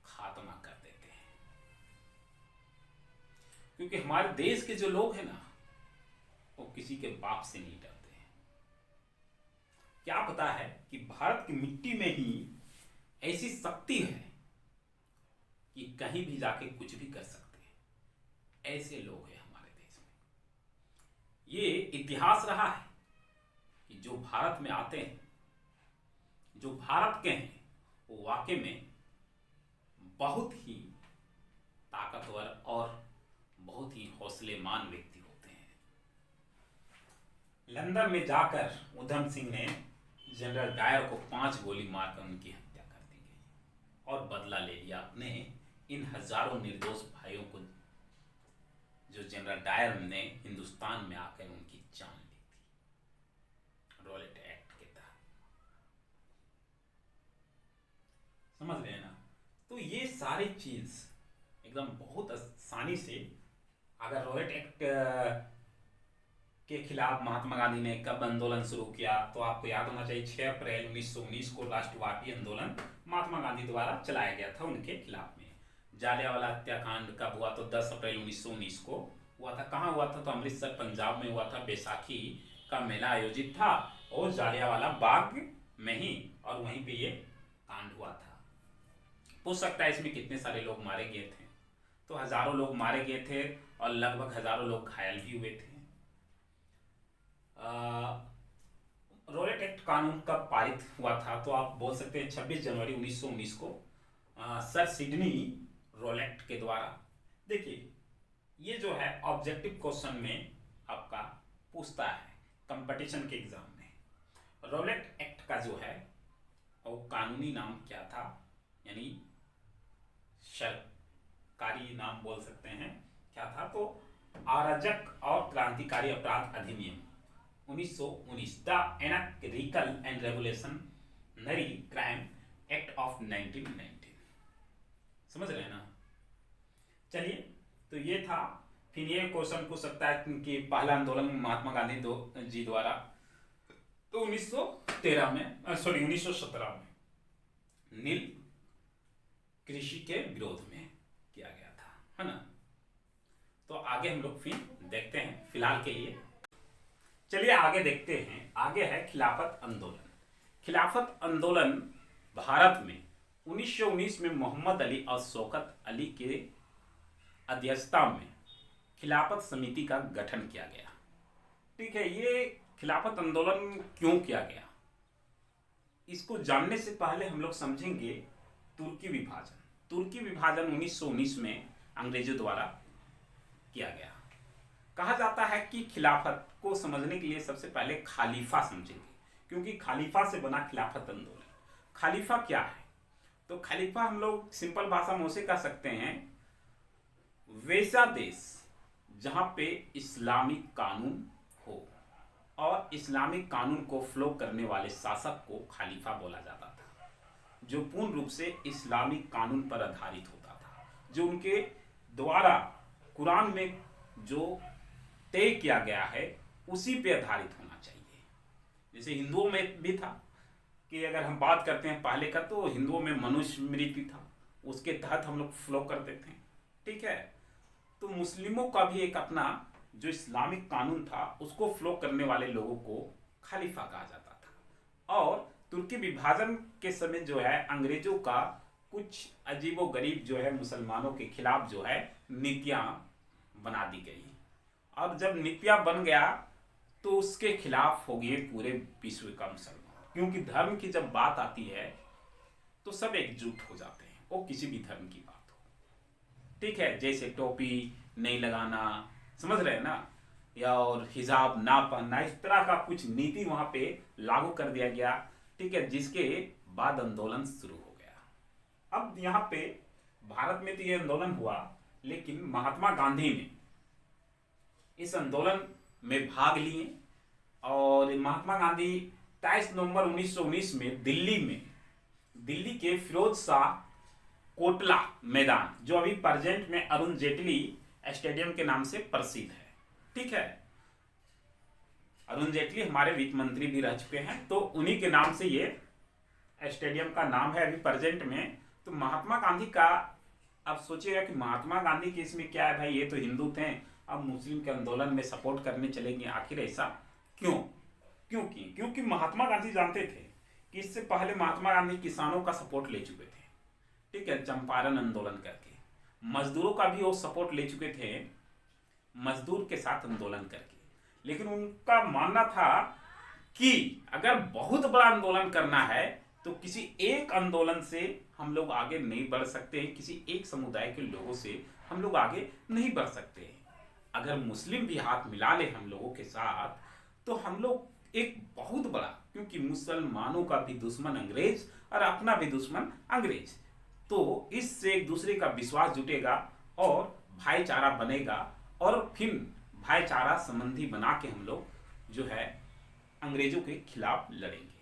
खात्मा कर देते हैं। क्योंकि हमारे देश के जो लोग हैं ना, वो किसी के बाप से नहीं डरते हैं। क्या पता है कि भारत की मिट्टी में ही ऐसी शक्ति है कि कहीं भी जाके कुछ भी कर सकते हैं। ऐसे लोग हैं हमारे देश में। ये इतिहास रहा है कि जो भारत में आते हैं, जो भारत के हैं, वो वाकई में बहुत ही ताकतवर और बहुत ही हौसलेमान व्यक्ति होते हैं। लंदन में जाकर उधम सिंह ने जनरल डायर को 5 गोली मारकर उनकी हत्या कर दी गई और बदला ले लिया अपने इन हजारों निर्दोष भाइयों को, जो जनरल डायर ने हिंदुस्तान में आकर उनकी जान ली थी रॉलेट एक्ट के तहत। समझ रहे हैं ना? तो ये सारी चीज एकदम बहुत आसानी से, अगर रॉलेट एक्ट के खिलाफ महात्मा गांधी ने कब आंदोलन शुरू किया, तो आपको याद होना चाहिए 6 अप्रैल 1919 को राष्ट्रव्यापी आंदोलन महात्मा गांधी द्वारा चलाया गया था उनके खिलाफ में। जालियांवाला हत्याकांड कब हुआ? तो 10 अप्रैल 1919 को हुआ था। कहाँ हुआ था? तो अमृतसर पंजाब में हुआ था। बैसाखी का मेला आयोजित था और जालियांवाला बाग में ही, और वहीं पे ये कांड हुआ था। पूछ सकता है इसमें कितने सारे लोग मारे गए थे? तो हजारों लोग मारे गए थे और लगभग हजारों लोग घायल भी हुए थे। रॉलेट एक्ट कानून कब पारित हुआ था? तो आप बोल सकते हैं 26 जनवरी 1919 को सर सिडनी रॉलेट के द्वारा। देखिए, ये जो है ऑब्जेक्टिव क्वेश्चन में आपका पूछता है कंपटीशन के एग्जाम में। रॉलेट एक्ट का जो है वो कानूनी नाम क्या था, यानी सरकारी नाम बोल सकते हैं क्या था? तो अराजक और क्रांतिकारी अपराध अधिनियम 1919, the anarchical and revolutionary crime act of 1919। समझ रहे हैं ना? चलिए, तो ये था। फिर ये क्वेश्चन पूछ सकता है कि पहला आंदोलन महात्मा गांधी जी द्वारा तो 1917 में नील कृषि के विरोध में किया गया था, है ना? तो आगे हम लोग फिर देखते हैं। फिलहाल के लिए चलिए आगे देखते हैं। आगे है खिलाफत आंदोलन। खिलाफत आंदोलन भारत में 1919 में मोहम्मद अली और शौकत अली के अध्यक्षता में खिलाफत समिति का गठन किया गया। ठीक है, ये खिलाफत आंदोलन क्यों किया गया, इसको जानने से पहले हम लोग समझेंगे तुर्की विभाजन। तुर्की विभाजन 1919 में अंग्रेजों द्वारा किया गया। कहा जाता है कि खिलाफत को समझने के लिए सबसे पहले खालीफा समझेंगे, क्योंकि खालीफा से बना खिलाफत आंदोलन। खालीफा क्या है? तो खलीफा हम लोग सिंपल भाषा में उसे कह सकते हैं वैसा देश जहां पे इस्लामिक कानून हो और इस्लामिक कानून को फ्लो करने वाले शासक को खलीफा बोला जाता था, जो पूर्ण रूप से इस्लामिक कानून पर आधारित होता था, जो उनके द्वारा कुरान में जो तय किया गया है उसी पे आधारित होना चाहिए। जैसे हिंदुओं में भी था कि अगर हम बात करते हैं पहले का, तो हिंदुओं में मनुस्मृति था, उसके तहत हम लोग फ्लो करते थे। ठीक है, तो मुस्लिमों का भी एक अपना जो इस्लामिक कानून था उसको फ्लो करने वाले लोगों को खलीफा कहा जाता था। और तुर्की विभाजन के समय जो है अंग्रेजों का कुछ अजीबोगरीब जो है मुसलमानों के खिलाफ जो है नीतियां बना दी गई। और जब नीतियां बन गया तो उसके खिलाफ हो गए पूरे विश्व का मुसलमान, क्योंकि धर्म की जब बात आती है तो सब एकजुट हो जाते हैं, वो किसी भी धर्म की बात हो। ठीक है, जैसे टोपी नहीं लगाना, समझ रहे हैं ना, या और हिजाब ना पहनना, इस तरह का कुछ नीति वहां पे लागू कर दिया गया। ठीक है, जिसके बाद आंदोलन शुरू हो गया। अब यहाँ पे भारत में तो ये आंदोलन हुआ, लेकिन महात्मा गांधी ने इस आंदोलन में भाग लिए और महात्मा गांधी 23 नवंबर 1919 में दिल्ली के फिरोज शाह कोटला मैदान, जो अभी प्रेजेंट में अरुण जेटली स्टेडियम के नाम से प्रसिद्ध है। ठीक है, अरुण जेटली हमारे वित्त मंत्री भी रह चुके हैं, तो उन्हीं के नाम से ये स्टेडियम का नाम है अभी प्रेजेंट में। तो महात्मा गांधी का, अब सोचिएगा कि महात्मा गांधी के इसमें क्या है भाई, ये तो हिंदू थे, अब मुस्लिम के आंदोलन में सपोर्ट करने चलेंगे, आखिर ऐसा क्यों? क्योंकि महात्मा गांधी जानते थे कि इससे पहले महात्मा गांधी किसानों का सपोर्ट ले चुके थे। ठीक है, चंपारण आंदोलन करके मजदूरों का भी वो सपोर्ट ले चुके थे, मजदूर के साथ आंदोलन करके। लेकिन उनका मानना था कि अगर बहुत बड़ा आंदोलन करना है तो किसी एक आंदोलन से हम लोग आगे नहीं बढ़ सकते हैं, किसी एक समुदाय के लोगों से हम लोग आगे नहीं बढ़ सकते हैं। अगर मुस्लिम भी हाथ मिला ले हम लोगों के साथ तो हम लोग एक बहुत बड़ा, क्योंकि मुसलमानों का भी दुश्मन अंग्रेज और अपना भी दुश्मन अंग्रेज, तो इससे एक दूसरे का विश्वास जुटेगा और भाईचारा बनेगा और फिर भाईचारा संबंधी बना के हम लोग जो है अंग्रेजों के खिलाफ लड़ेंगे।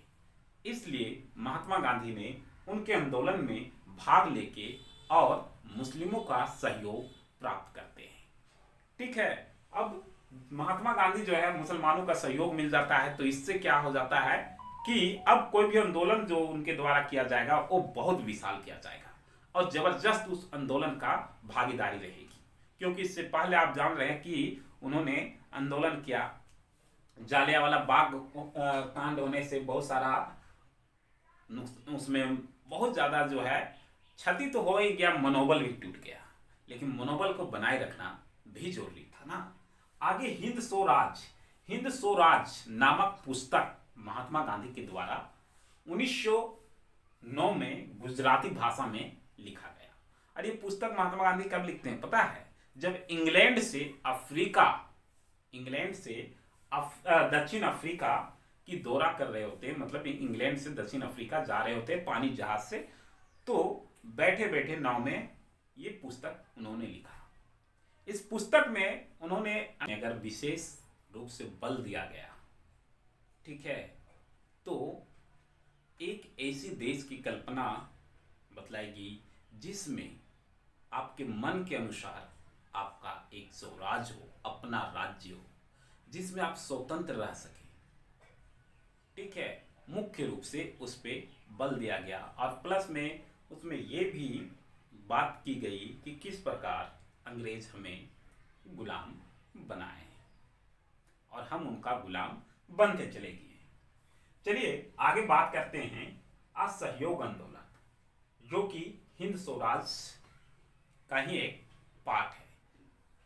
इसलिए महात्मा गांधी ने उनके आंदोलन में भाग लेके और मुस्लिमों का सहयोग प्राप्त करते हैं। ठीक है, अब महात्मा गांधी जो है मुसलमानों का सहयोग मिल जाता है, तो इससे क्या हो जाता है कि अब कोई भी आंदोलन जो उनके द्वारा किया जाएगा वो बहुत विशाल किया जाएगा और जबरदस्त उस आंदोलन का भागीदारी रहेगी। क्योंकि इससे पहले आप जान रहे हैं कि उन्होंने आंदोलन किया, जालियांवाला बाग कांड होने से बहुत सारा उसमें बहुत ज्यादा जो है क्षति तो हो ही गया, मनोबल भी टूट गया, लेकिन मनोबल को बनाए रखना भी जरूरी था ना। आगे हिंद स्वराज नामक पुस्तक महात्मा गांधी के द्वारा 1909 में गुजराती भाषा में लिखा गया। और ये पुस्तक महात्मा गांधी कब लिखते हैं पता है? जब इंग्लैंड से दक्षिण अफ्रीका की दौरा कर रहे होते, मतलब इंग्लैंड से दक्षिण अफ्रीका जा रहे होते पानी जहाज से, तो बैठे बैठे नाव में ये पुस्तक उन्होंने लिखा। इस पुस्तक में उन्होंने अगर विशेष रूप से बल दिया गया, ठीक है, तो एक ऐसी देश की कल्पना बतलाएगी जिसमें आपके मन के अनुसार आपका एक स्वराज हो, अपना राज्य हो, जिसमें आप स्वतंत्र रह सके। ठीक है, मुख्य रूप से उस पे बल दिया गया और प्लस में उसमें ये भी बात की गई कि किस प्रकार अंग्रेज हमें गुलाम बनाए और हम उनका गुलाम बनते चले गए। चलिए आगे बात करते हैं असहयोग आंदोलन, जो कि हिंद स्वराज का ही एक पार्ट है,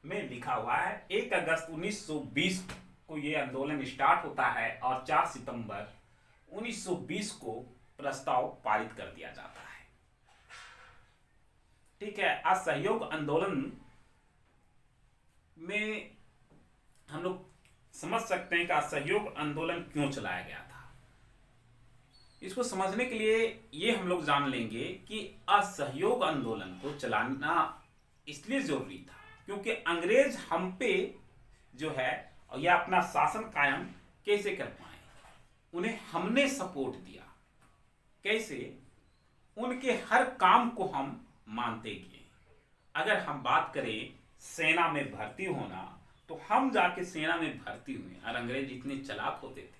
में लिखा हुआ है। 1 अगस्त 1920 को ये आंदोलन स्टार्ट होता है और 4 सितंबर 1920 को प्रस्ताव पारित कर दिया जाता है। ठीक है, असहयोग आंदोलन में हम लोग समझ सकते हैं कि असहयोग आंदोलन क्यों चलाया गया था। इसको समझने के लिए ये हम लोग जान लेंगे कि असहयोग आंदोलन को चलाना इसलिए जरूरी था क्योंकि अंग्रेज हम पे जो है या अपना शासन कायम कैसे कर पाए, उन्हें हमने सपोर्ट दिया। कैसे? उनके हर काम को हम मानते गए। अगर हम बात करें सेना में भर्ती होना, तो हम जाके सेना में भर्ती हुए और अंग्रेज इतने चालाक होते थे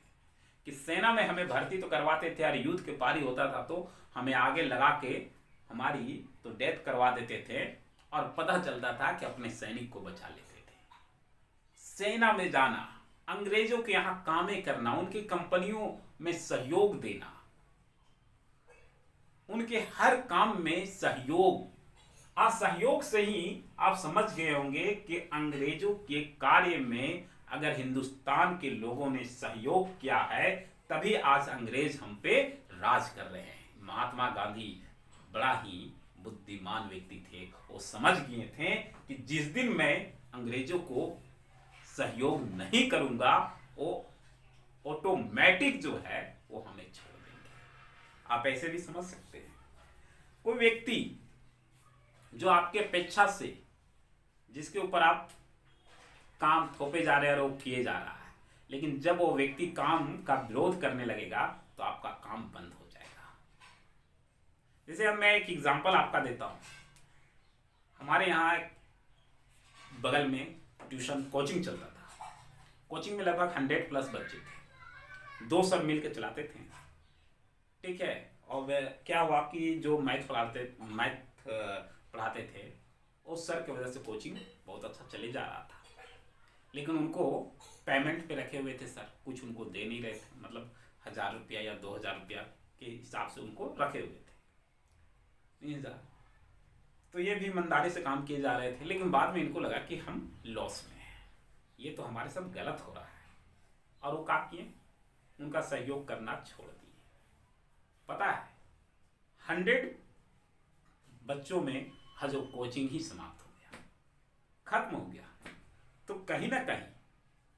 कि सेना में हमें भर्ती तो करवाते थे और युद्ध के पारी होता था तो हमें आगे लगा के हमारी तो डेथ करवा देते थे और पता चलता था कि अपने सैनिक को बचा लेते थे। सेना में जाना, अंग्रेजों के यहाँ कामें करना, उनकी कंपनियों में सहयोग देना, उनके हर काम में सहयोग। असहयोग से ही आप समझ गए होंगे कि अंग्रेजों के कार्य में अगर हिंदुस्तान के लोगों ने सहयोग किया है तभी आज अंग्रेज हम पे राज कर रहे हैं। महात्मा गांधी बड़ा ही बुद्धिमान व्यक्ति थे। वो समझ गए थे कि जिस दिन मैं अंग्रेजों को सहयोग नहीं करूंगा वो ऑटोमेटिक जो है वो हमें छोड़ देंगे। आप ऐसे भी समझ सकते हैं, कोई व्यक्ति जो आपके अपेक्षा से, जिसके ऊपर आप काम थोपे जा रहे हैं और वो किए जा रहा है, लेकिन जब वो व्यक्ति काम का विरोध करने लगेगा तो आपका काम बंद हो जाएगा। जैसे अब मैं एक एग्जांपल आपका देता हूं। हमारे यहाँ बगल में ट्यूशन कोचिंग चलता था। कोचिंग में लगभग 100+ बच्चे थे, 2 सर मिल के चलाते थे, ठीक है। और क्या हुआ कि जो मैथ पढ़ाते थे उस सर की वजह से कोचिंग बहुत अच्छा चले जा रहा था, लेकिन उनको पेमेंट पे रखे हुए थे सर, कुछ उनको दे नहीं रहे थे, मतलब 1000 रुपया या 2000 रुपया के हिसाब से उनको रखे हुए थे, 3000। तो ये भी ईमानदारी से काम किए जा रहे थे, लेकिन बाद में इनको लगा कि हम लॉस में हैं, ये तो हमारे साथ गलत हो रहा है, और वो क्या किए, उनका सहयोग करना छोड़ दिए। पता है 100 बच्चों में जो कोचिंग ही समाप्त हो गया, खत्म हो गया। तो कहीं ना कहीं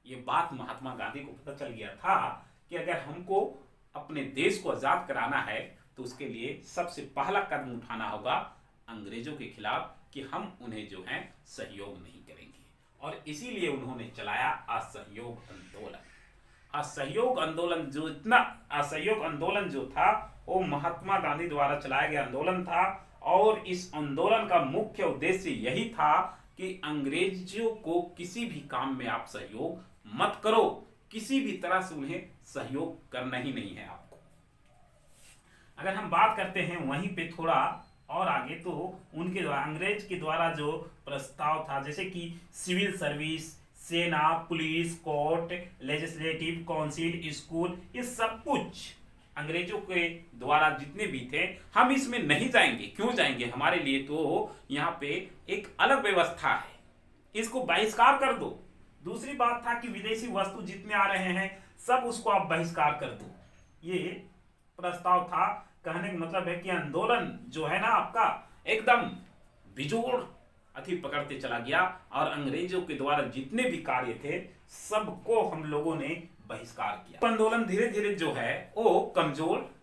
ये बात महात्मा गांधी को पता चल गया था कि अगर हमको अपने देश को आजाद कराना है तो उसके लिए सबसे पहला कदम उठाना होगा अंग्रेजों के खिलाफ, कि हम उन्हें जो है सहयोग नहीं करेंगे। और इसीलिए उन्होंने चलाया असहयोग आंदोलन। असहयोग आंदोलन जो था वो महात्मा गांधी द्वारा चलाया गया आंदोलन था, और इस आंदोलन का मुख्य उद्देश्य यही था कि अंग्रेजों को किसी भी काम में आप सहयोग मत करो, किसी भी तरह से उन्हें सहयोग करना ही नहीं है आपको। अगर हम बात करते हैं वहीं पे थोड़ा और आगे, तो उनके द्वारा, अंग्रेज के द्वारा जो प्रस्ताव था, जैसे कि सिविल सर्विस, सेना, police, court, legislative council, school, ये सब कुछ अंग्रेजों के द्वारा जितने भी थे, हम इसमें नहीं जाएंगे। क्यों जाएंगे? हमारे लिए तो यहाँ पे एक अलग व्यवस्था है, इसको बहिष्कार कर दो। दूसरी बात था कि विदेशी वस्तु जितने आ रहे हैं सब उसको आप बहिष्कार कर दो, ये प्रस्ताव था। कहने का मतलब है कि आंदोलन जो है ना आपका एकदम बिजोड़ अथी पकड़ते चला गया, और अंग्रेजों के द्वारा जितने भी कार्य थे सबको हम लोगों ने बहिष्कार किया। आंदोलन धीरे धीरे जो है वो कमजोर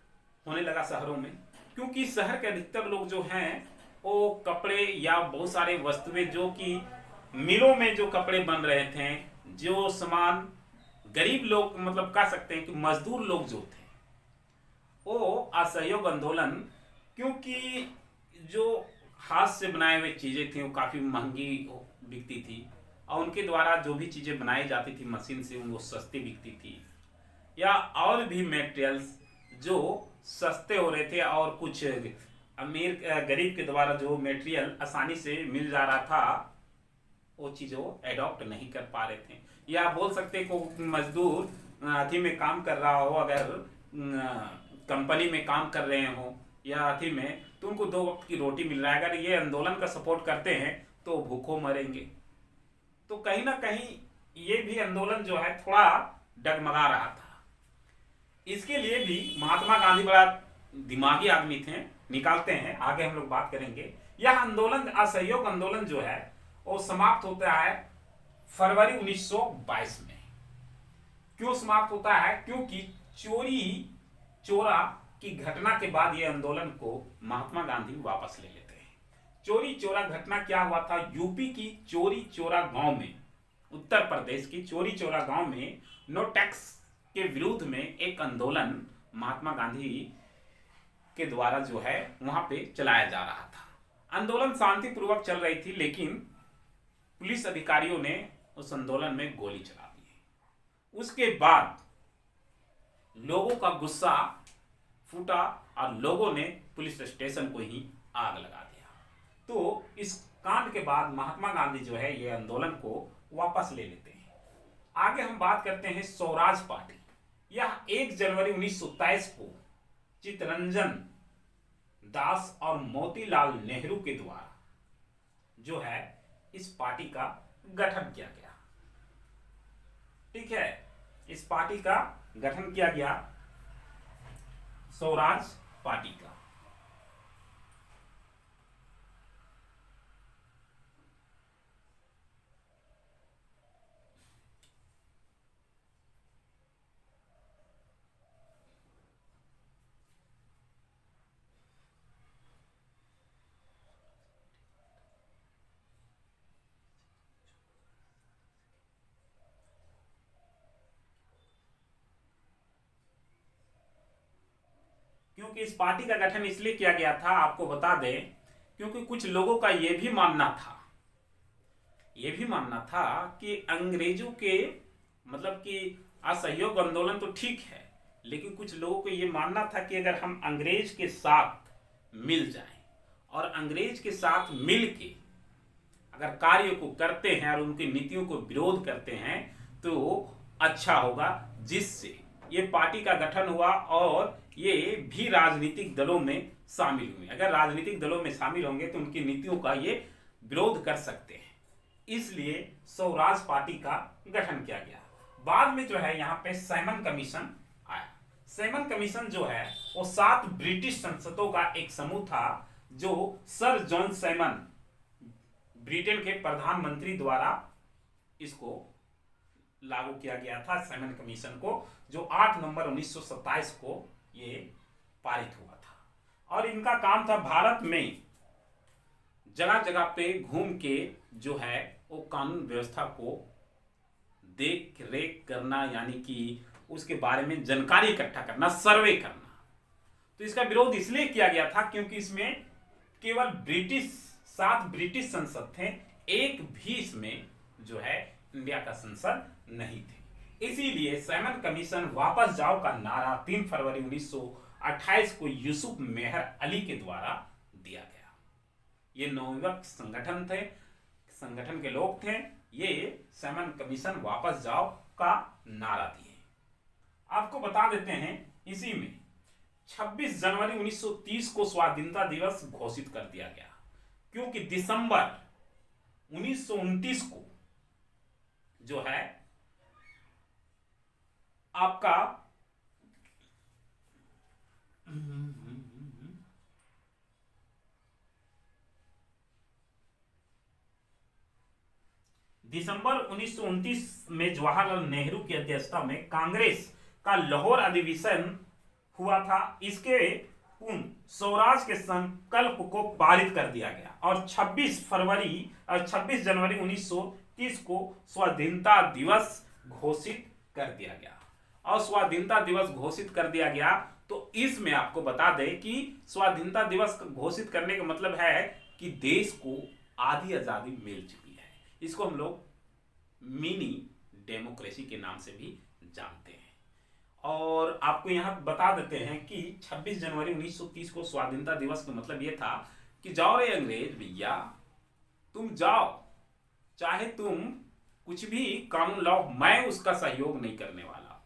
होने लगा शहरों में, क्योंकि शहर के अधिकतर लोग जो हैं वो कपड़े या बहुत सारे वस्तुएं, जो कि मिलों में जो कपड़े बन रहे थे, जो सामान गरीब लोग, मतलब कह सकते हैं कि मजदूर लोग जो थे, वो असहयोग आंदोलन, क्योंकि जो हाथ से बनाए हुए चीजें थी वो काफी महंगी बिकती थी, और उनके द्वारा जो भी चीजें बनाई जाती थी मशीन से वो सस्ती बिकती थी, या और भी मटेरियल्स जो सस्ते हो रहे थे, और कुछ अमीर गरीब के द्वारा जो मटेरियल आसानी से मिल जा रहा था वो चीज़ों एडॉप्ट नहीं कर पा रहे थे। या बोल सकते को मजदूर अथी में काम कर रहा हो, अगर कंपनी में काम कर रहे हो या अथी में, तो उनको 2 वक्त की रोटी मिल रहा है। अगर ये आंदोलन का सपोर्ट करते हैं तो भूखों मरेंगे। तो कहीं ना कहीं ये भी आंदोलन जो है थोड़ा डगमगा रहा था। इसके लिए भी महात्मा गांधी बड़ा दिमागी आदमी थे, निकालते हैं, आगे हम लोग बात करेंगे। यह आंदोलन, असहयोग आंदोलन जो है वो समाप्त होता है फरवरी 1922 में। क्यों समाप्त होता है? क्योंकि चोरी चोरा की घटना के बाद ये आंदोलन को महात्मा गांधी वापस ले लेते हैं। चोरी चोरा घटना क्या हुआ था? यूपी की चोरी चोरा गांव में, उत्तर प्रदेश की चोरी चोरा गांव में नो टैक्स के विरुद्ध में एक आंदोलन महात्मा गांधी के द्वारा जो है वहां पे चलाया जा रहा था। आंदोलन शांतिपूर्वक चल रही थी, लेकिन पुलिस अधिकारियों ने उस आंदोलन में गोली चला दी। उसके बाद लोगों का गुस्सा फूटा और लोगों ने पुलिस स्टेशन को ही आग लगा दिया। तो इस कांड के बाद महात्मा गांधी जो है ये आंदोलन को वापस ले लेते हैं। आगे हम बात करते हैं स्वराज पार्टी। यह 1 जनवरी 1927 को चित्तरंजन दास और मोतीलाल नेहरू के द्वारा जो है इस पार्टी का गठन किया गया। ठीक है। इस पार्टी का गठन किया गया स्वराज पार्टी का। क्योंकि इस पार्टी का गठन इसलिए किया गया था, आपको बता दें, क्योंकि कुछ लोगों का यह भी मानना था कि अंग्रेजों के मतलब कि असहयोग आंदोलन तो ठीक है, लेकिन कुछ लोगों को यह मानना था कि अगर हम अंग्रेज के साथ मिल जाएं और अंग्रेज के साथ मिल के अगर कार्य को करते हैं और उनकी नीतियों को विरोध करते हैं तो अच्छा होगा, जिससे ये पार्टी का गठन हुआ और ये भी राजनीतिक दलों में शामिल हुए। अगर राजनीतिक दलों में शामिल होंगे तो उनकी नीतियों का ये विरोध कर सकते हैं, इसलिए स्वराज पार्टी का गठन किया गया। बाद में जो है यहाँ पे सैमन कमीशन आया। सैमन कमीशन जो है वो 7 ब्रिटिश संसदों का एक समूह था, जो सर जॉन सैमन ब्रिटेन के प्रधानमंत्री द्वारा इसको लागू किया गया था, सैमन कमीशन को, जो 8 नवंबर 1927 को ये पारित हुआ था। और इनका काम था भारत में जगह जगह पे घूम के जो है वो कानून व्यवस्था को देख रेख करना, यानी कि उसके बारे में जानकारी इकट्ठा करना, सर्वे करना। तो इसका विरोध इसलिए किया गया था क्योंकि इसमें केवल 7 ब्रिटिश संसद थे, एक भी इसमें जो है इंडिया का संसद नहीं थे। इसीलिए सैमन कमीशन वापस जाओ का नारा 3 फरवरी 1928 को यूसुफ मेहर अली के द्वारा दिया गया। ये नवयुवक संगठन के लोग थे, ये सैमन कमीशन वापस जाओ का नारा दिए। आपको बता देते हैं इसी में 26 जनवरी 1930 को स्वाधीनता दिवस घोषित कर दिया गया, क्योंकि दिसंबर 1929 को जो है आपका दिसंबर 1929 में जवाहरलाल नेहरू की अध्यक्षता में कांग्रेस का लाहौर अधिवेशन हुआ था। इसके स्वराज के संकल्प को पारित कर दिया गया और 26 जनवरी 1930 को स्वाधीनता दिवस घोषित कर दिया गया। और स्वाधीनता दिवस घोषित कर दिया गया तो इसमें आपको बता दें कि स्वाधीनता दिवस घोषित करने का मतलब है कि देश को आधी आजादी मिल चुकी है। इसको हम लोग मिनी डेमोक्रेसी के नाम से भी जानते हैं। और आपको यहां बता देते हैं कि 26 जनवरी 1930 को स्वाधीनता दिवस का मतलब यह था कि जाओ रे अंग्रेज भैया, तुम जाओ, चाहे तुम कुछ भी कानून लाओ, मैं उसका सहयोग नहीं करने वाला।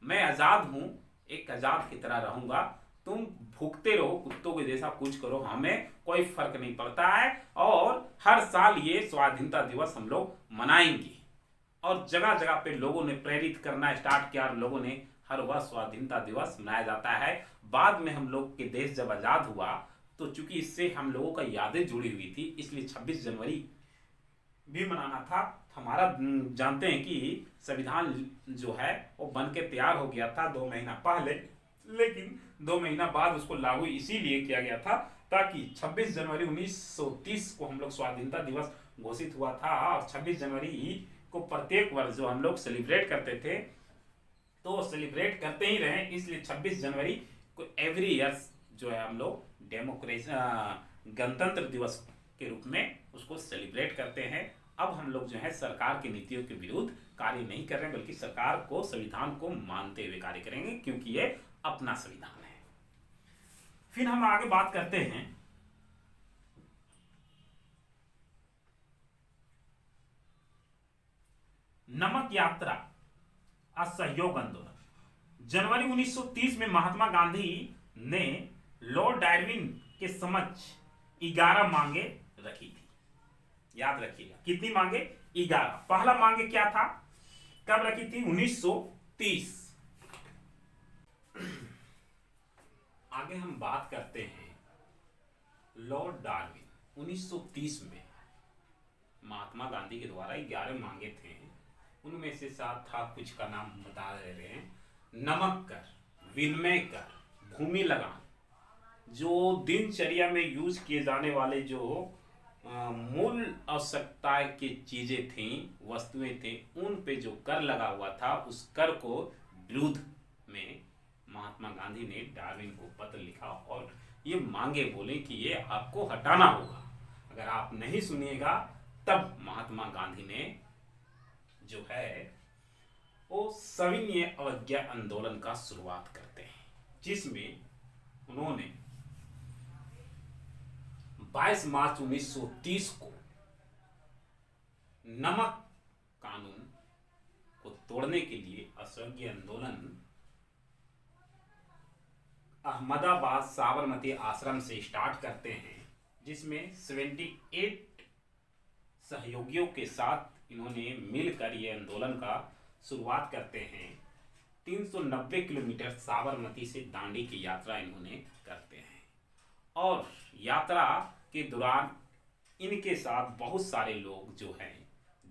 मैं आजाद हूं, एक आजाद की तरह रहूंगा, तुम भूखते रहो कुत्तों के जैसा, कुछ करो, हमें कोई फर्क नहीं पड़ता है। और हर साल ये स्वाधीनता दिवस हम लोग मनाएंगे। और जगह जगह पे लोगों ने प्रेरित करना स्टार्ट किया और लोगों ने हर वर्ष स्वाधीनता दिवस मनाया जाता है। बाद में हम लोग के देश जब आजाद हुआ तो चूंकि इससे हम लोगों का यादें जुड़ी हुई थी, इसलिए 26 जनवरी भी मनाना था। हमारा जानते हैं कि संविधान जो है वो बन के तैयार हो गया था 2 महीना पहले, लेकिन 2 महीना बाद उसको लागू इसीलिए किया गया था ताकि 26 जनवरी 1930 को हम लोग स्वाधीनता दिवस घोषित हुआ था। और 26 जनवरी को प्रत्येक वर्ष जो हम लोग सेलिब्रेट करते थे तो सेलिब्रेट करते ही रहे, इसलिए 26 जनवरी को एवरी ईयर जो है हम लोग डेमोक्रेसी गणतंत्र दिवस के रूप में उसको सेलिब्रेट करते हैं। अब हम लोग जो है सरकार की नीतियों के विरुद्ध कार्य नहीं कर रहे, बल्कि सरकार को, संविधान को मानते हुए कार्य करेंगे, क्योंकि ये अपना संविधान है। फिर हम आगे बात करते हैं नमक यात्रा असहयोग आंदोलन। जनवरी 1930 में महात्मा गांधी ने लॉर्ड डार्विन के समक्ष 11 मांगे रखी थी। याद रखिएगा कितनी मांगे? 11। पहला मांगे क्या था कब रखी थी? 1930। आगे हम बात करते हैं लॉर्ड डार्विन। 1930 में महात्मा गांधी के द्वारा 11 मांगे थे, उनमें से सात था, कुछ का नाम बता दे रहे हैं। नमक कर, विनिमय कर, भूमि लगान, जो दिनचर्या में यूज किए जाने वाले जो मूल आवश्यकता की चीजें थी, वस्तुएं थे, उन पे जो कर लगा हुआ था, उस कर को विरुद्ध में महात्मा गांधी ने डार्विन को पत्र लिखा और ये मांगे, बोले कि ये आपको हटाना होगा, अगर आप नहीं सुनिएगा। तब महात्मा गांधी ने जो है वो सविनय अवज्ञा आंदोलन का शुरुआत करते हैं, जिसमें उन्होंने 22 मार्च 1930 को नमक कानून को तोड़ने के लिए असहयोग आंदोलन अहमदाबाद साबरमती आश्रम से स्टार्ट करते हैं, जिसमें 78 सहयोगियों के साथ इन्होंने मिलकर ये आंदोलन का शुरुआत करते हैं। 390 किलोमीटर साबरमती से दांडी की यात्रा इन्होंने करते हैं और यात्रा के दौरान इनके साथ बहुत सारे लोग जो हैं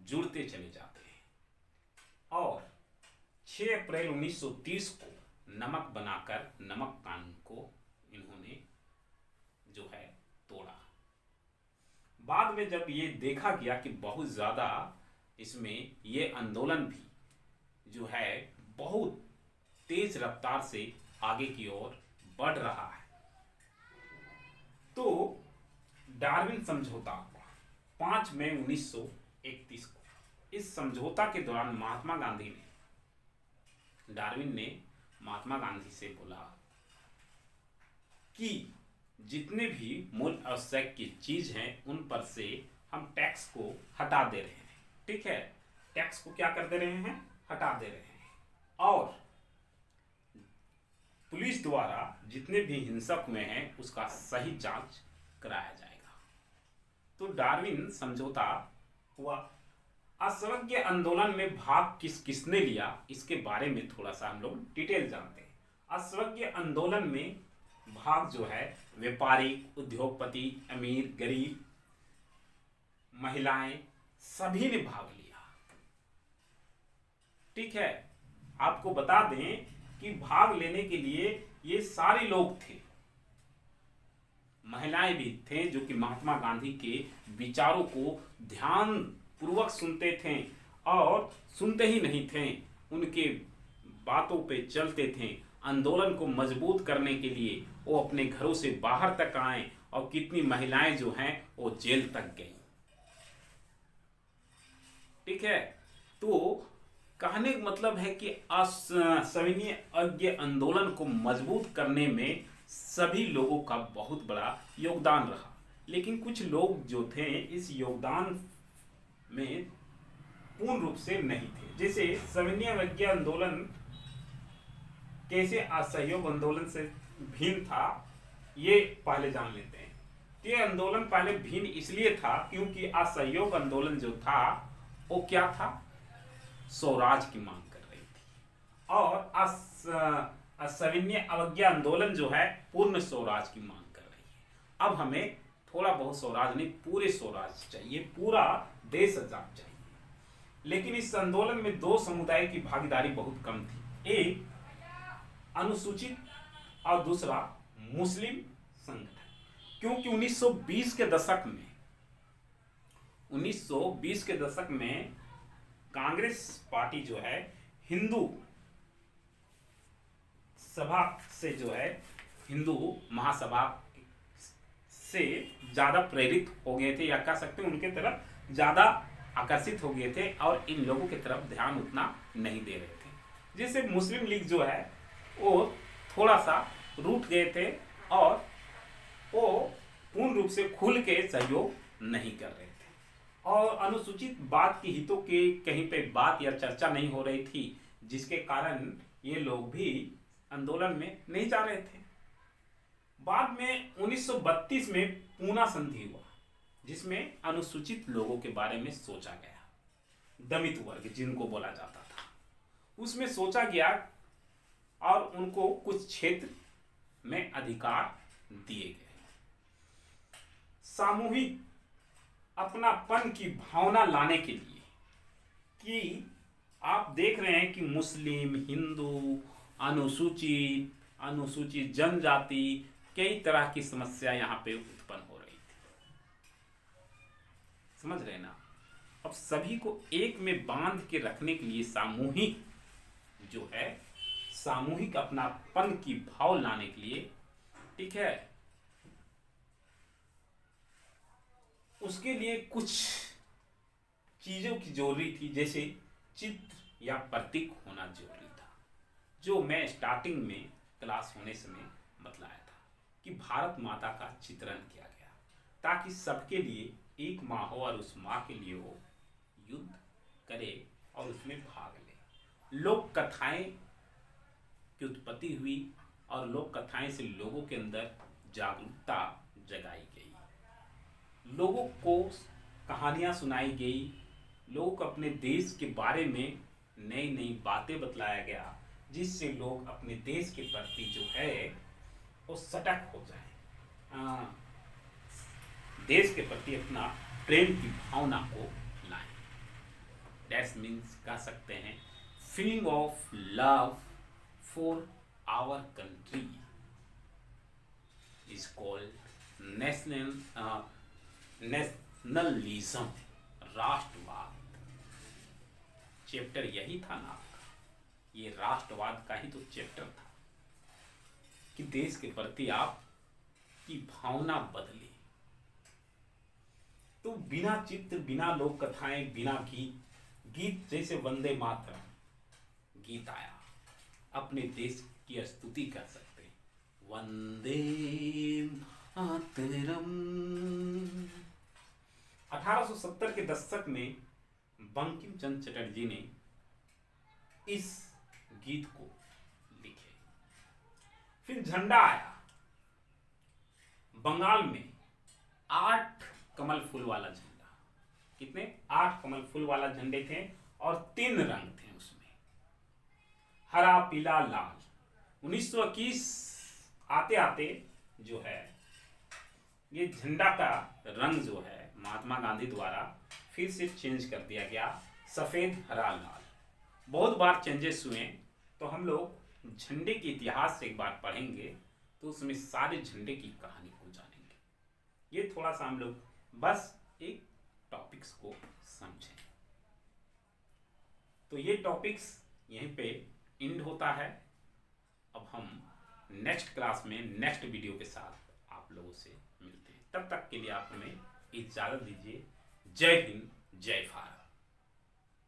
जुड़ते चले जाते हैं और 6 अप्रैल 1930 को नमक बनाकर नमक कानून को इन्होंने जो है तोड़ा। बाद में जब ये देखा गया कि बहुत ज़्यादा इसमें ये आंदोलन भी जो है बहुत तेज रफ्तार से आगे की ओर बढ़ रहा है, तो डार्विन समझौता हुआ 5 मई 1931 को। इस समझौता के दौरान डार्विन ने महात्मा गांधी से बोला कि जितने भी मूल आवश्यक की चीज हैं उन पर से हम टैक्स को हटा दे रहे हैं। ठीक है, टैक्स को क्या कर दे रहे हैं? हटा दे रहे हैं। और पुलिस द्वारा जितने भी हिंसक में हैं उसका सही जांच कराया जाएगा। तो डार्विन समझौता हुआ। असहयोग आंदोलन में भाग किसने लिया, इसके बारे में थोड़ा सा हम लोग डिटेल जानते हैं। असहयोग आंदोलन में भाग जो है व्यापारी, उद्योगपति, अमीर, गरीब, महिलाएं, सभी ने भाग लिया। ठीक है, आपको बता दें कि भाग लेने के लिए ये सारे लोग थे, महिलाएं भी थे जो कि महात्मा गांधी के विचारों को ध्यान पूर्वक सुनते थे और सुनते ही नहीं थे, उनके बातों पे चलते थे। आंदोलन को मजबूत करने के लिए वो अपने घरों से बाहर तक आए और कितनी महिलाएं जो हैं वो जेल तक गई। ठीक है, तो कहने का मतलब है कि सविनय अवज्ञा आंदोलन को मजबूत करने में सभी लोगों का बहुत बड़ा योगदान रहा, लेकिन कुछ लोग जो थे इस योगदान में पूर्ण रूप से नहीं थे। जैसे सविनय अवज्ञा आंदोलन कैसे असहयोग आंदोलन से भिन्न था, ये पहले जान लेते हैं। ये आंदोलन पहले भिन्न इसलिए था क्योंकि असहयोग आंदोलन जो था वो क्या था? स्वराज की मांग कर रही थी और सविनय अवज्ञा आंदोलन जो है पूर्ण स्वराज की मांग कर रही है। अब हमें थोड़ा बहुत स्वराज नहीं, पूरे स्वराज चाहिए, पूरा देश आजाद चाहिए। लेकिन इस आंदोलन में दो समुदाय की भागीदारी बहुत कम थी, एक अनुसूचित और दूसरा मुस्लिम संगठन। क्योंकि 1920 के दशक में कांग्रेस पार्टी जो है हिंदू सभा से जो है हिंदू महासभा से ज्यादा प्रेरित हो गए थे, या कह सकते हैं उनके तरफ ज्यादा आकर्षित हो गए थे और इन लोगों की तरफ ध्यान उतना नहीं दे रहे थे। जैसे मुस्लिम लीग जो है वो थोड़ा सा रूठ गए थे और वो पूर्ण रूप से खुल के सहयोग नहीं कर रहे थे और अनुसूचित बात के हितों के कहीं पे बात या चर्चा नहीं हो रही थी, जिसके कारण ये लोग भी आंदोलन में नहीं जा रहे थे। बाद में 1932 में पूना संधि हुआ, जिसमें अनुसूचित लोगों के बारे में सोचा गया, दमित वर्ग जिनको बोला जाता था। उसमें सोचा गया और उनको कुछ क्षेत्र में अधिकार दिए गए। सामूहिक अपनापन की भावना लाने के लिए, कि आप देख रहे हैं कि मुस्लिम, हिंदू, अनुसूचित जनजाति, कई तरह की समस्या यहाँ पे उत्पन्न हो रही थी। समझ रहे ना? अब सभी को एक में बांध के रखने के लिए सामूहिक जो है, सामूहिक अपनापन की भाव लाने के लिए, ठीक है, उसके लिए कुछ चीजों की जरूरी थी, जैसे चित्र या प्रतीक होना जरूरी था, जो मैं स्टार्टिंग में क्लास होने समय बतलाया था कि भारत माता का चित्रण किया गया, ताकि सबके लिए एक माँ हो और उस माँ के लिए वो युद्ध करे और उसमें भाग ले। लोक कथाएं की उत्पत्ति हुई और लोक कथाएं से लोगों के अंदर जागरूकता जगाई गई, लोगों को कहानियां सुनाई गई, लोगों को अपने देश के बारे में नई नई बातें बतलाया गया, जिससे लोग अपने देश के प्रति जो है वो सटक हो जाए, देश के प्रति अपना प्रेम की भावना को लाएं। दैट्स मीन्स कह सकते हैं feeling of love for our country is called nationalism, राष्ट्रवाद। चैप्टर यही था ना आपका, ये राष्ट्रवाद का ही तो चैप्टर था कि देश के प्रति आप की भावना बदले। तो बिना चित्र, बिना लोक कथाएं, बिना गीत जैसे वंदे मातरम गीत आया, अपने देश की स्तुति कर सकते हैं, वंदे मातरम। 1870 के दशक में बंकिम चंद्र चटर्जी ने इस गीत को लिखे। फिर झंडा आया, बंगाल में 8 कमल फूल वाला झंडा। कितने? 8 कमल फूल वाला झंडे थे और 3 रंग थे उसमें, हरा, पीला, लाल। 1921 आते आते जो है ये झंडा का रंग जो है महात्मा गांधी द्वारा फिर से चेंज कर दिया गया, सफेद, हरा, लाल। बहुत बार चेंजेस हुए, तो हम लोग झंडे के इतिहास से एक बार पढ़ेंगे तो उसमें सारे झंडे की कहानी को जानेंगे। ये थोड़ा सा हम लोग बस एक टॉपिक्स को समझें। तो ये टॉपिक्स यहीं पे एंड होता है। अब हम नेक्स्ट क्लास में नेक्स्ट वीडियो के साथ आप लोगों से मिलते हैं। तब तक के लिए आप हमें इजाज़त दीजिए। जय हिंद, जय भारत।